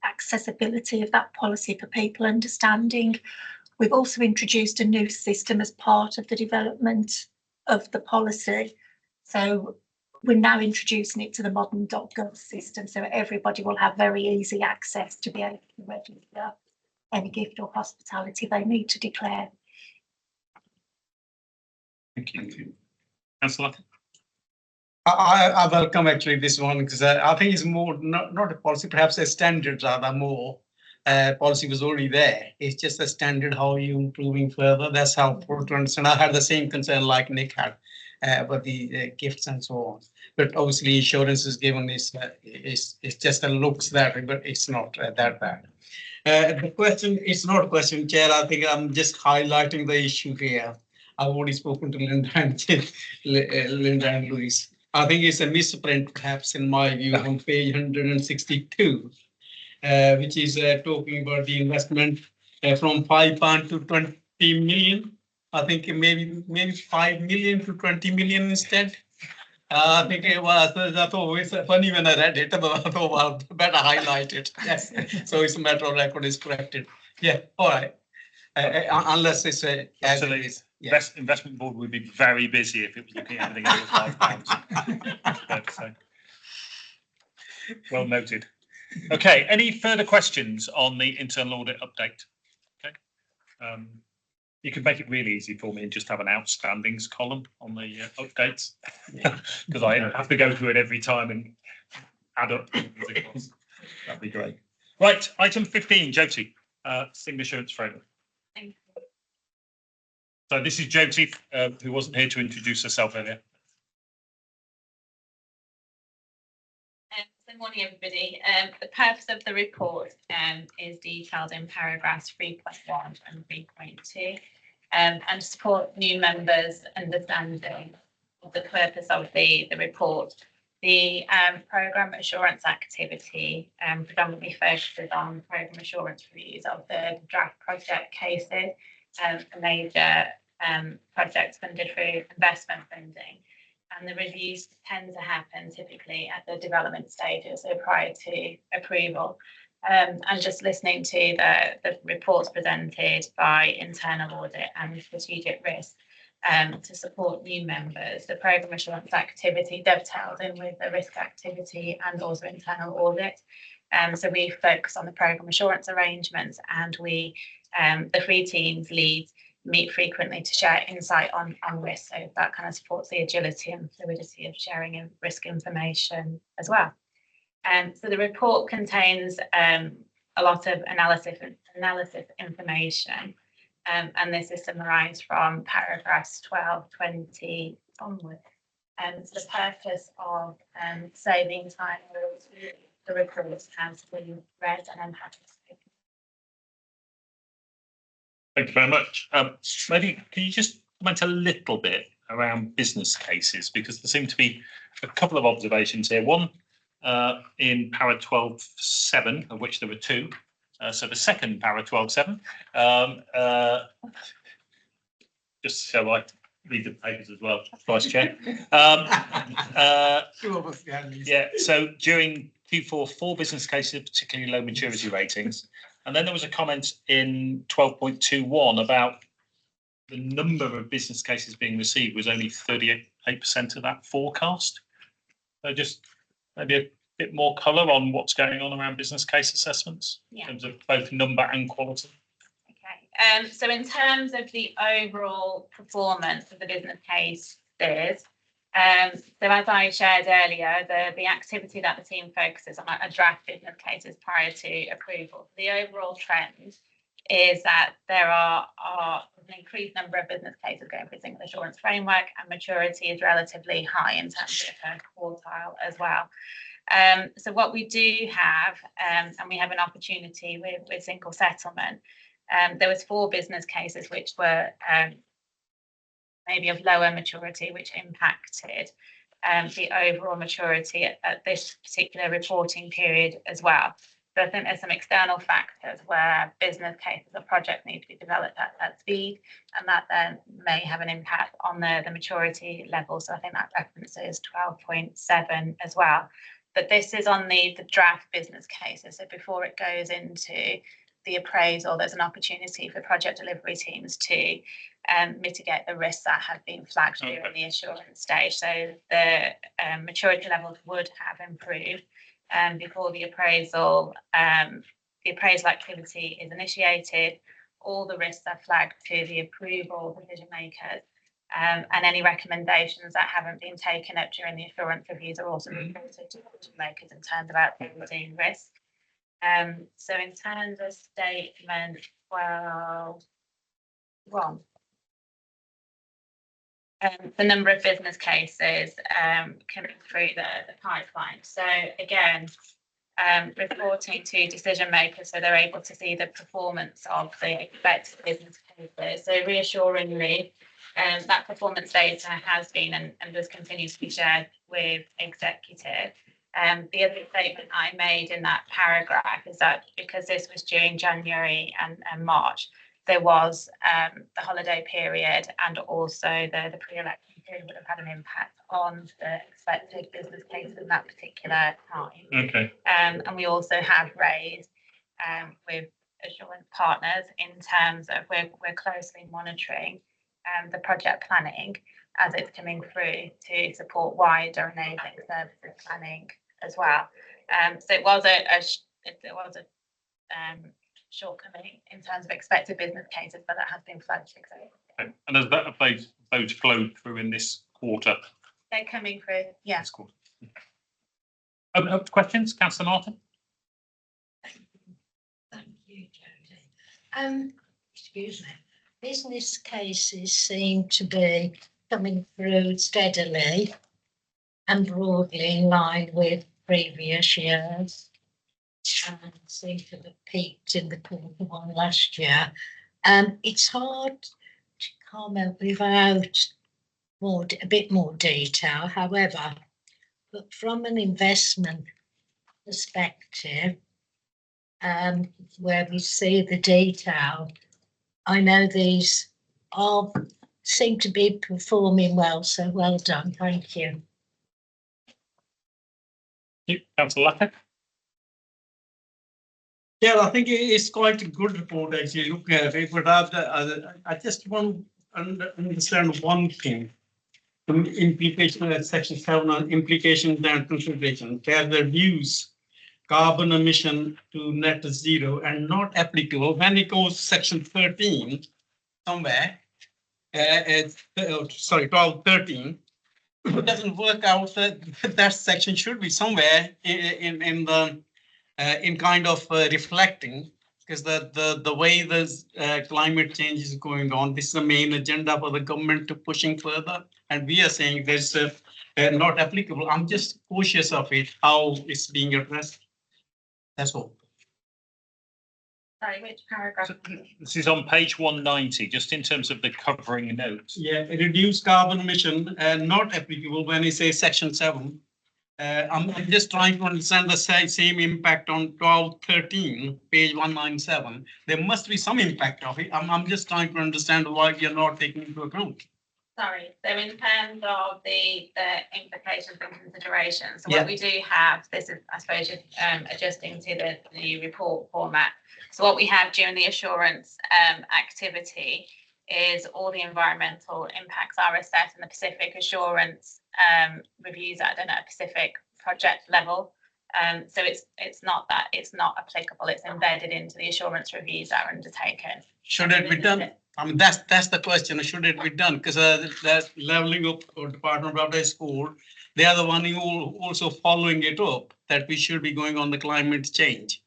accessibility of that policy for people understanding. We've also introduced a new system as part of the development of the policy. So we're now introducing it to the modern.gov system, so everybody will have very easy access to be able to register any gift or hospitality they need to declare. Thank you. Councillor. I welcome actually this one because I think it's more not a policy, perhaps a standards are the more. Policy was already there. It's just a standard how you improving further. That's helpful to understand. I had the same concern like Nick had about the gifts and so on. But obviously insurance is given is just a looks that way, but it's not that bad. The question, it's not a question, Chair. I think I'm just highlighting the issue here. I've already spoken to Linda and Louise. I think it's a misprint, perhaps, in my view, on page 162, which is talking about the investment from £5 to 20 million. I think maybe 5 million to 20 million instead. I think it was, I thought it's funny when I read it, but I thought, well, better highlight it. Yes. So it's a matter of record is corrected. Yeah, all right. Unless it's a investment board would be very busy if it was looking at everything over £5. So, well noted. Okay, any further questions on the internal audit update? Okay. You can make it really easy for me and just have an outstandings column on the updates because I have to go through it every time and add up. That'd be great. Right, item 15, Jyoti, Single Assurance Framework. Thank you. So this is Jyoti, who wasn't here to introduce herself earlier. Good morning, everybody. The purpose of the report is detailed in paragraphs 3.1 and 3.2, and to support new members' understanding of the purpose of the report. the programme assurance activity predominantly focuses on programme assurance reviews of the draft project cases, the major projects funded through investment funding. And the reviews tend to happen typically at the development stages, so prior to approval. And just listening to the reports presented by internal audit and strategic risk, to support new members, the programme assurance activity dovetails in with the risk activity and also internal audit. So we focus on the programme assurance arrangements, and we, the 3 teams leads meet frequently to share insight on risk. So that kind of supports the agility and fluidity of sharing of risk information as well. So the report contains a lot of analysis information. And this is summarised from paragraphs 12, 20 onwards. So the purpose of saving time, the report has been read and I'm happy to speak. Thank you very much. Maybe can you just comment a little bit around business cases, because there seem to be a couple of observations here. One in para 12.7, of which there were 2. So the second para 12.7, just so I read the papers as well, Vice Chair. Yeah, so during Q4, 4 business cases, particularly low maturity ratings. And then there was a comment in 12.21 about the number of business cases being received was only 38% of that forecast. So just maybe a bit more colour on what's going on around business case assessments in terms of both number and quality. Okay, so in terms of the overall performance of the business case, so as I shared earlier, the activity that the team focuses on are draft business cases prior to approval. The overall trend is that there are an increased number of business cases going through single assurance framework, and maturity is relatively high in terms of the first quartile as well. So what we do have, and we have an opportunity with single settlement, there was 4 business cases which were maybe of lower maturity, which impacted the overall maturity at this particular reporting period as well. So I think there's some external factors where business cases or projects need to be developed at speed, and that then may have an impact on the maturity level. So I think that references 12.7 as well. But this is on the draft business cases. So before it goes into the appraisal, there's an opportunity for project delivery teams to mitigate the risks that have been flagged during the assurance stage. So the maturity levels would have improved before the appraisal. The appraisal activity is initiated. All the risks are flagged to the approval decision makers, and any recommendations that haven't been taken up during the assurance reviews are also reported to decision makers in terms of outstanding risk. So in terms of statement 12.1, the number of business cases coming through the pipeline. So again, reporting to decision makers so they're able to see the performance of the expected business cases. So reassuringly, that performance data has been and does continue to be shared with executive. The other statement I made in that paragraph is that because this was during January and March, there was the holiday period, and also the pre-election period would have had an impact on the expected business cases in that particular time. Okay. And we also have raised with assurance partners in terms of we're closely monitoring the project planning as it's coming through to support wider enabling services planning as well. So it was a shortcoming in terms of expected business cases, but that has been flagged to executive. Okay. And has that those flowed through in this quarter? They're coming through, yeah. This quarter. Open up to questions, Councillor Martin. Thank you, Jodie. Excuse me. Business cases seem to be coming through steadily and broadly in line with previous years, and seem to have peaked in the Q1 last year. It's hard to comment without a bit more detail. However, but from an investment perspective, where we see the detail, I know these all seem to be performing well, so well done, thank you. Councillor Lappin? Yeah, I think it's quite a good report actually, looking at it, but I just want to understand one thing. The implication of section 7 on implications and consideration, where the views carbon emission to net zero and not applicable when it goes section 13 somewhere, sorry, 12-13, it doesn't work out that section should be somewhere in the in kind of reflecting, because the way the climate change is going on, this is the main agenda for the government to pushing further, and we are saying there's not applicable. I'm just cautious of it, how it's being addressed. That's all. Sorry, which paragraph? This is on page 190, just in terms of the covering notes. Yeah, reduce carbon emission not applicable when it says section 7. I'm just trying to understand the same impact on 12-13, page 197. There must be some impact of it. I'm just trying to understand why you're not taking into account. Sorry, so in terms of the implications and considerations, so what we do have, this is, I suppose, adjusting to the report format. So what we have during the assurance activity is all the environmental impacts are assessed, and the specific assurance reviews are done at a specific project level. So it's not applicable, it's embedded into the assurance reviews that are undertaken. Should it be done? I mean, that's the question. Should it be done? Because that leveling up or Department of Public School, they are the one who also following it up, that we should be going on the climate change.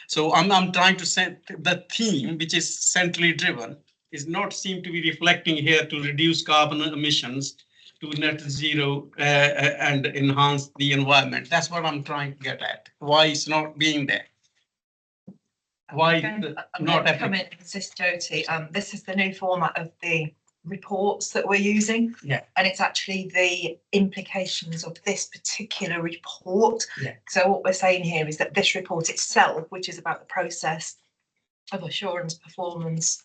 So I'm trying to set the theme, which is centrally driven, is not seem to be reflecting here to reduce carbon emissions to net zero and enhance the environment. That's what I'm trying to get at. Why it's not being there? Why not comment, assist Jyoti. This is the new format of the reports that we're using. Yeah. And it's actually the implications of this particular report. Yeah. So what we're saying here is that this report itself, which is about the process of assurance performance,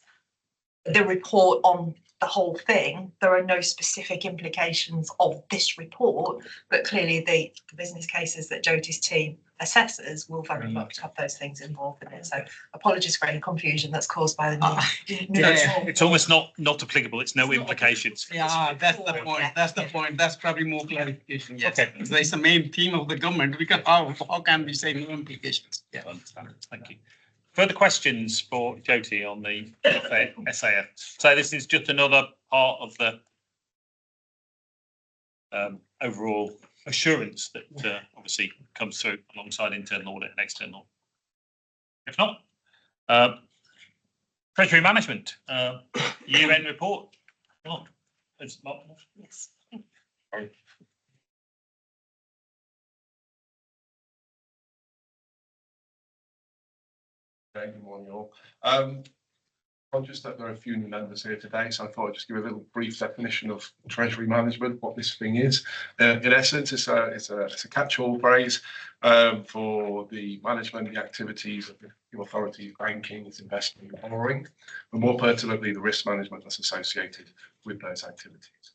the report on the whole thing, there are no specific implications of this report, but clearly the business cases that Jyoti's team assesses will very much have those things involved in it. So apologies for any confusion that's caused by the new It's almost not applicable. It's no implications. Yeah, that's the point. That's the point. That's probably more clarification. Yes. Okay. It's the main theme of the government. We can how can we say no implications? Yeah. Understand. Thank you. Further questions for Jyoti on the SAF? So this is just another part of the overall assurance that obviously comes through alongside internal audit and external. If not, Treasury Management year-end report. Oh, it's not. Yes. Sorry. Good morning, all. Conscious that there are a few new members here today, so I thought I'd just give a little brief definition of Treasury Management, what this thing is. In essence, it's a catch-all phrase for the management, the activities of the authority, banking, its investment and borrowing, but more pertinently, the risk management that's associated with those activities.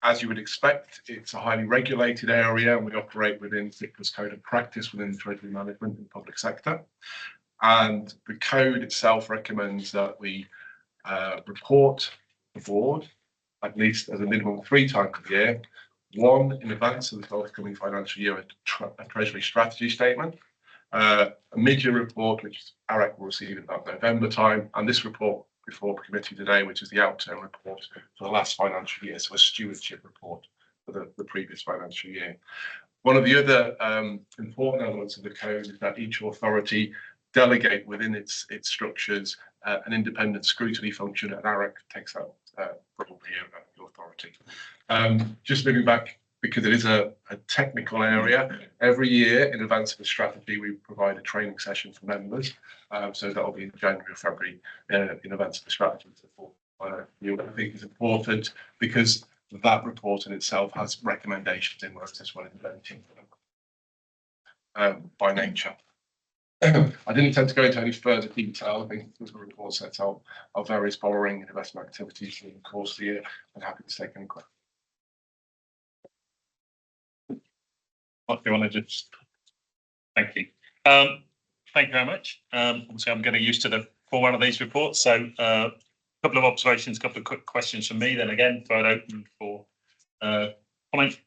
As you would expect, it's a highly regulated area, and we operate within CIPCA's code of practice within the Treasury Management in the public sector. And the code itself recommends that we report the board at least as a minimum 3 times a year, one in advance of the forthcoming financial year, a Treasury strategy statement, a mid-year report, which ARAC will receive in about November time, and this report before the committee today, which is the outturn report for the last financial year, so a stewardship report for the previous financial year. One of the other important elements of the code is that each authority delegate within its structures an independent scrutiny function, and ARAC takes that role here at the authority. Just moving back, because it is a technical area, every year in advance of the strategy, we provide a training session for members. So that will be in January or February in advance of the strategy. I think it's important because that report in itself has recommendations in words as well as implementing by nature. I didn't intend to go into any further detail. I think the report sets out our various borrowing and investment activities during the course of the year. I'm happy to take any questions. What do you want to just? Thank you. Thank you very much. Obviously, I'm getting used to the format of these reports. So a couple of observations, a couple of quick questions from me. Then again, throw it open for comment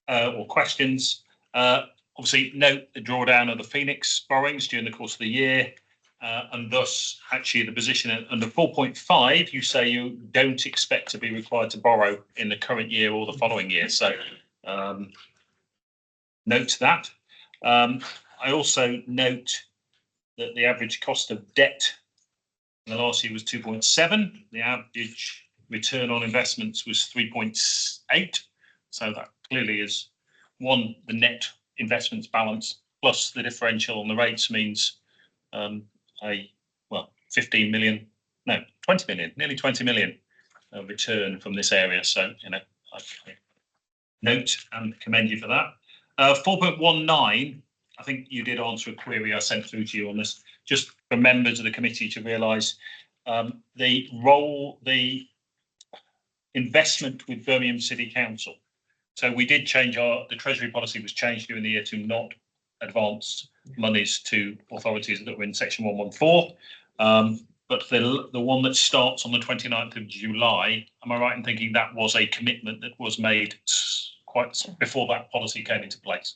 or questions. Obviously, note the drawdown of the Phoenix borrowings during the course of the year. And thus, actually, the position under 4.5, you say you don't expect to be required to borrow in the current year or the following year. So note that. I also note that the average cost of debt in the last year was 2.7. The average return on investments was 3.8. So that clearly is the net investments balance plus the differential on the rates means 15 million, no, 20 million, nearly 20 million return from this area. So, I note and commend you for that. 4.19, I think you did answer a query I sent through to you on this, just for members of the committee to realise the investment with Birmingham City Council. So we did change the Treasury policy was changed during the year to not advance monies to authorities that were in section 114. But the one that starts on the 29th of July, am I right in thinking that was a commitment that was made quite before that policy came into place?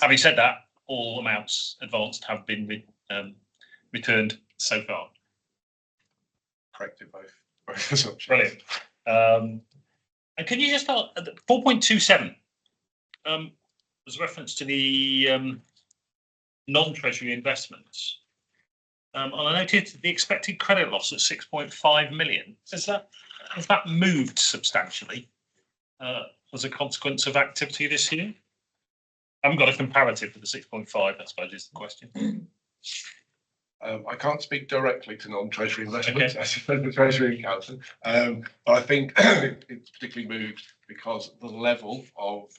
Having said that, all amounts advanced have been returned so far. Correct in both assumptions. Brilliant. And can you just start at 4.27? There's a reference to the non-treasury investments. And I noted the expected credit loss at 6.5 million. Has that moved substantially as a consequence of activity this year? I haven't got a comparative for the 6.5, I suppose is the question. I can't speak directly to non-treasury investments as the Treasury Accountant, but I think it's particularly moved because the level of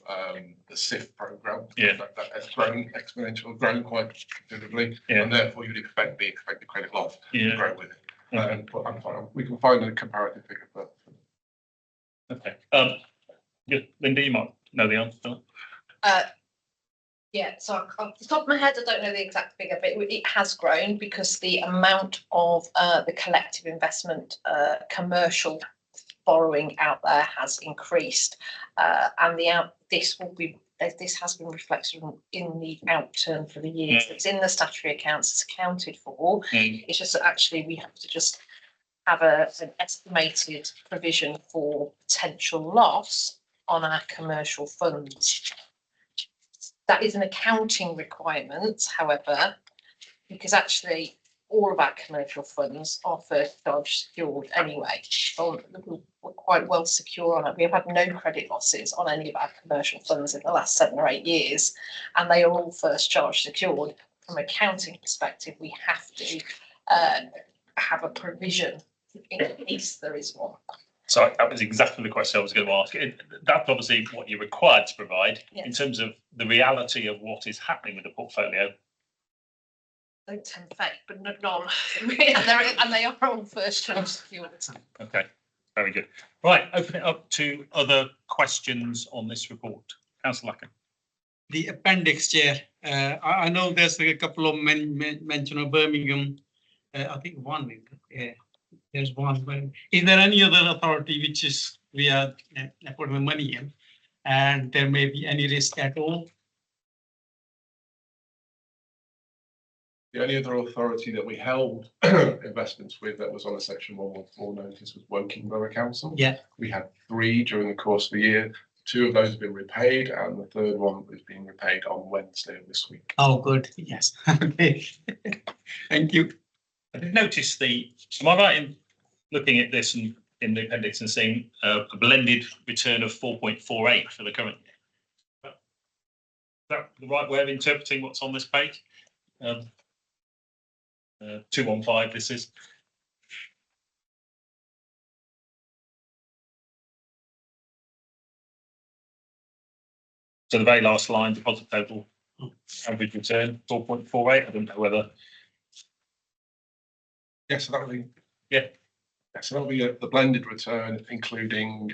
the SIF programme that has grown grown quite considerably, and therefore you'd expect the expected credit loss to grow with it. But I'm fine. We can find a comparative figure for that. Okay. Linda, you might know the answer. Yeah, so off the top of my head, I don't know the exact figure, but it has grown because the amount of the collective investment commercial borrowing out there has increased, and this has been reflected in the outturn for the year. So it's in the statutory accounts. It's accounted for. It's just that actually we have to just have an estimated provision for potential loss on our commercial funds. That is an accounting requirement, however, because actually all of our commercial funds are first charge secured anyway. So we're quite well secure on it. We have had no credit losses on any of our commercial funds in the last 7 or 8 years, and they are all first charge secured. From an accounting perspective, we have to have a provision in case there is one. Sorry, that was exactly the question I was going to ask. That's obviously what you're required to provide. In terms of the reality of what is happening with the portfolio. Don't tempt fate, but none. and they are all first charge secured. Okay, very good. Right, open it up to other questions on this report. Councillor Lacken. The appendix, Chair. I know there's a couple of mention of Birmingham. I think one. There's one. But is there any other authority which is we are putting money in, and there may be any risk at all? The only other authority that we held investments with that was on a section 114 notice was Woking Borough Council. Yeah. We had 3 during the course of the year. 2 of those have been repaid, and the 3rd one is being repaid on Wednesday of this week. Oh, good. Yes. Okay. Thank you. I did notice am I right in looking at this and in the appendix and seeing a blended return of 4.48 for the current year? Is that the right way of interpreting what's on this page? 215 this is. So the very last line, deposit total average return 4.48. I don't know whether. Yeah, so that'll be. Yeah. So that'll be the blended return, including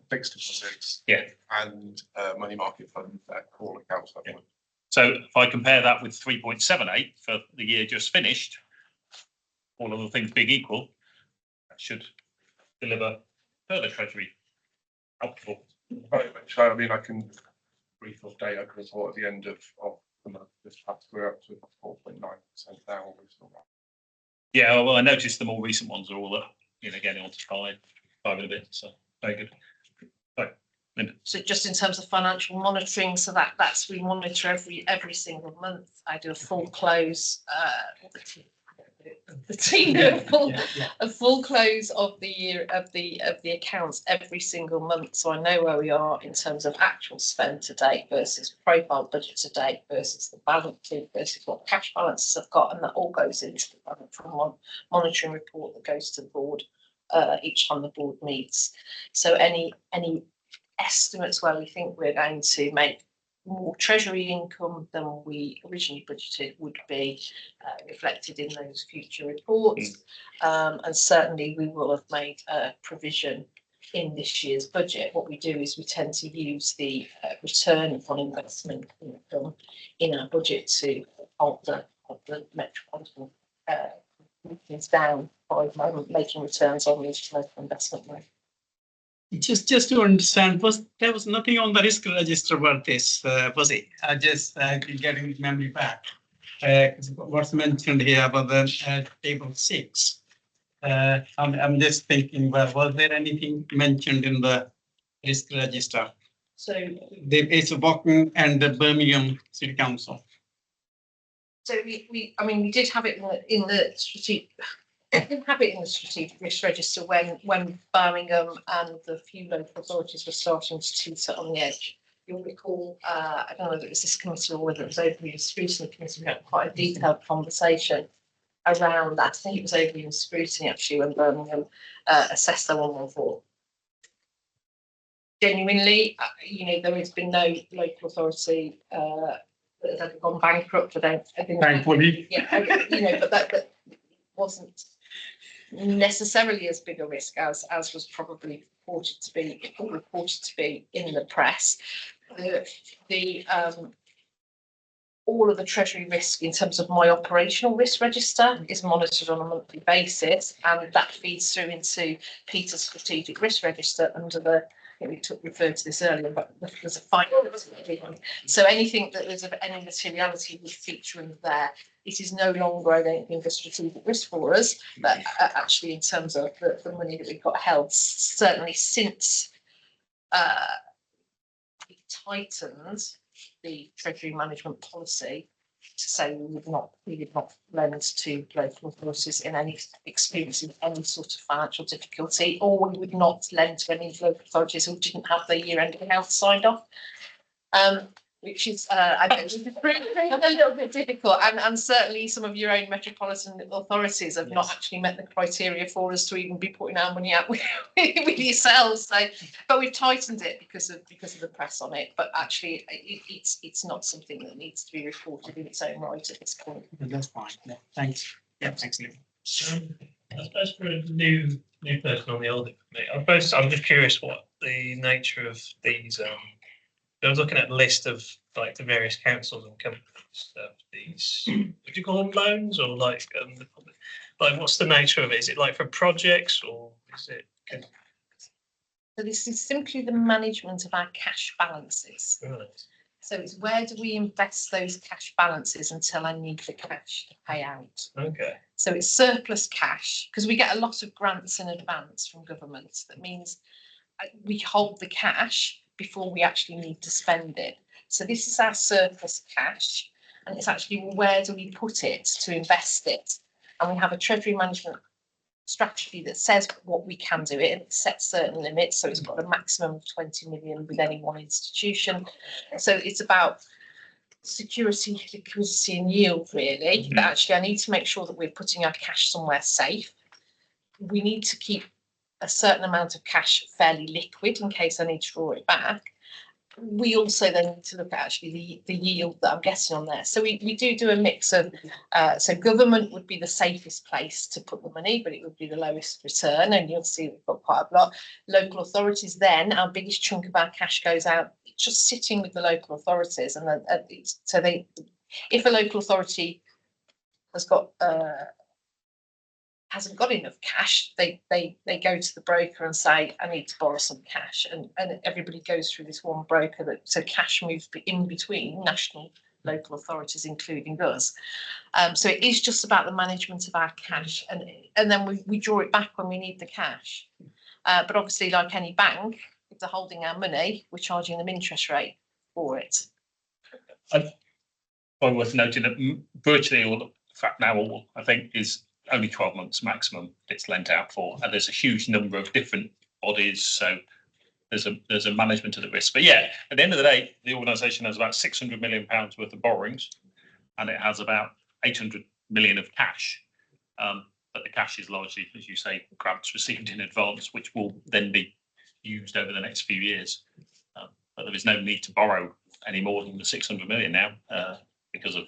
fixed deposits. Yeah. And money market funds at call accounts. Yeah. So if I compare that with 3.78 for the year just finished, all other things being equal, that should deliver further treasury helpful. Very much so. I mean, I can brief update. I can report at the end of the month. This past we're up to 4.9% now. Yeah, well, I noticed the more recent ones are all up, getting on to five and a bit. So very good. Right, Linda. So just in terms of financial monitoring, so that's we monitor every single month. I do a full close. The team do a full close of the year of the accounts every single month, so I know where we are in terms of actual spend to date versus profile budget to date versus the balance sheet versus what cash balances I've got, and that all goes into the financial monitoring report that goes to the board each time the board meets. So any estimates where we think we're going to make more treasury income than we originally budgeted would be reflected in those future reports. And certainly we will have made a provision in this year's budget. What we do is we tend to use the return on investment income in our budget to hold the metropolitan meetings down by making returns on these local investment money. Just to understand, there was nothing on the risk register about this, was it? I just getting memory back. What's mentioned here about the table 6. I'm just thinking, well, was there anything mentioned in the risk register? So it's Woking and the Birmingham City Council. So we did have it in the strategic. I didn't have it in the strategic risk register when Birmingham and the few local authorities were starting to teeter on the edge. You'll recall, I don't know whether it was this committee or whether it was Overview and Scrutiny Committee, we had quite a detailed conversation around that. I think it was Overview and Scrutiny actually when Birmingham assessed their 114. Genuinely, there has been no local authority that has ever gone bankrupt. Thankfully. Yeah, but that wasn't necessarily as big a risk as was probably reported to be in the press. All of the treasury risk in terms of my operational risk register is monitored on a monthly basis, and that feeds through into Peter's strategic risk register under the. I think we referred to this earlier, but there's a fine. So anything that is of any materiality would feature in there. It is no longer, I don't think, a strategic risk for us, but actually in terms of the money that we've got held, certainly since we tightened the treasury management policy to say we would not lend to local authorities in any experiencing any sort of financial difficulty, or we would not lend to any local authorities who didn't have their year-end accounts signed off. Which is I think a little bit difficult, and certainly some of your own metropolitan authorities have not actually met the criteria for us to even be putting our money out with yourselves. So, but we've tightened it because of the press on it. But actually, it's not something that needs to be reported in its own right at this point. That's fine. Yeah, thanks. Yeah, thanks, Liam. I suppose for a new person on the audit committee, I'm just curious what the nature of these. I was looking at the list of like the various councils and companies of these. Would you call them loans or like what's the nature of it? Is it like for projects or is it? So this is simply the management of our cash balances. Right. So it's where do we invest those cash balances until I need the cash to pay out. Okay. So it's surplus cash because we get a lot of grants in advance from government. That means we hold the cash before we actually need to spend it. So this is our surplus cash, and it's actually where do we put it to invest it? And we have a treasury management strategy that says what we can do it, and it sets certain limits. So it's got a maximum of 20 million with any one institution. So it's about security, liquidity and yield really. But actually I need to make sure that we're putting our cash somewhere safe. We need to keep a certain amount of cash fairly liquid in case I need to draw it back. we also then need to look at actually the yield that I'm getting on there. So we do a mix of, so government would be the safest place to put the money, but it would be the lowest return, and you'll see we've got quite a lot. Local authorities, then our biggest chunk of our cash goes out just sitting with the local authorities, and so they, if a local authority has got hasn't got enough cash, they go to the broker and say, I need to borrow some cash, and everybody goes through this one broker, that so cash moves in between national local authorities, including us. So it is just about the management of our cash, and then we draw it back when we need the cash. But obviously, like any bank, if they're holding our money, we're charging them interest rate for it. Probably worth noting that virtually all, in fact now all, I think, is only 12 months maximum it's lent out for, and there's a huge number of different bodies, so there's a management of the risk. But yeah, at the end of the day, the organisation has about £600 million worth of borrowings, and it has about 800 million of cash. But the cash is largely, as you say, grants received in advance, which will then be used over the next few years. But there is no need to borrow any more than the 600 million now, because of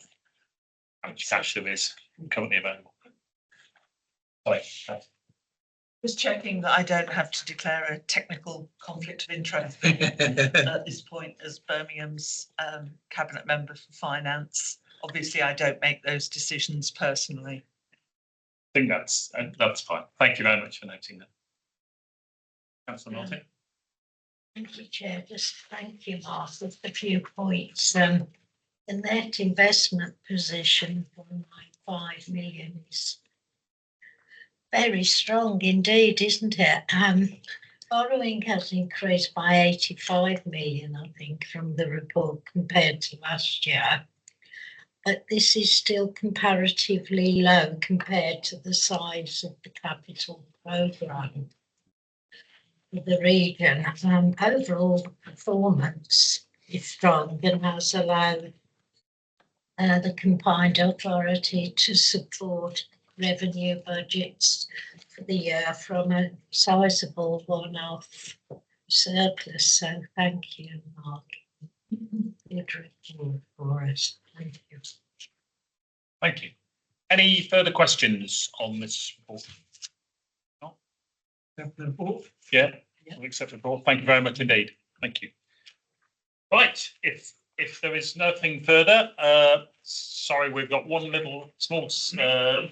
how much cash there is currently available. Sorry. Just checking that I don't have to declare a technical conflict of interest at this point as Birmingham's cabinet member for finance. Obviously, I don't make those decisions personally. I think that's fine. Thank you very much for noting that. Councillor Martin. Thank you, Chair. Just thank you, Mark, with a few points. The net investment position, 195 million, is very strong indeed, isn't it? Borrowing has increased by 85 million, I think, from the report compared to last year. But this is still comparatively low compared to the size of the capital programme for the region. Overall performance is strong and has allowed the combined authority to support revenue budgets for the year from a sizable one-off surplus. So thank you, Mark. Good report for us. Thank you. Thank you. Any further questions on this report? No? The report? Yeah, we'll accept the report. Thank you very much indeed. Thank you. Right, if there is nothing further, sorry, we've got one little small extra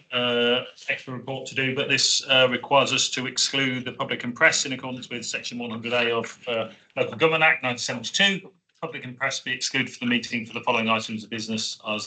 report to do, but this requires us to exclude the public and press in accordance with section 100A of Local Government Act 1972. Public and press be excluded from the meeting for the following items of business as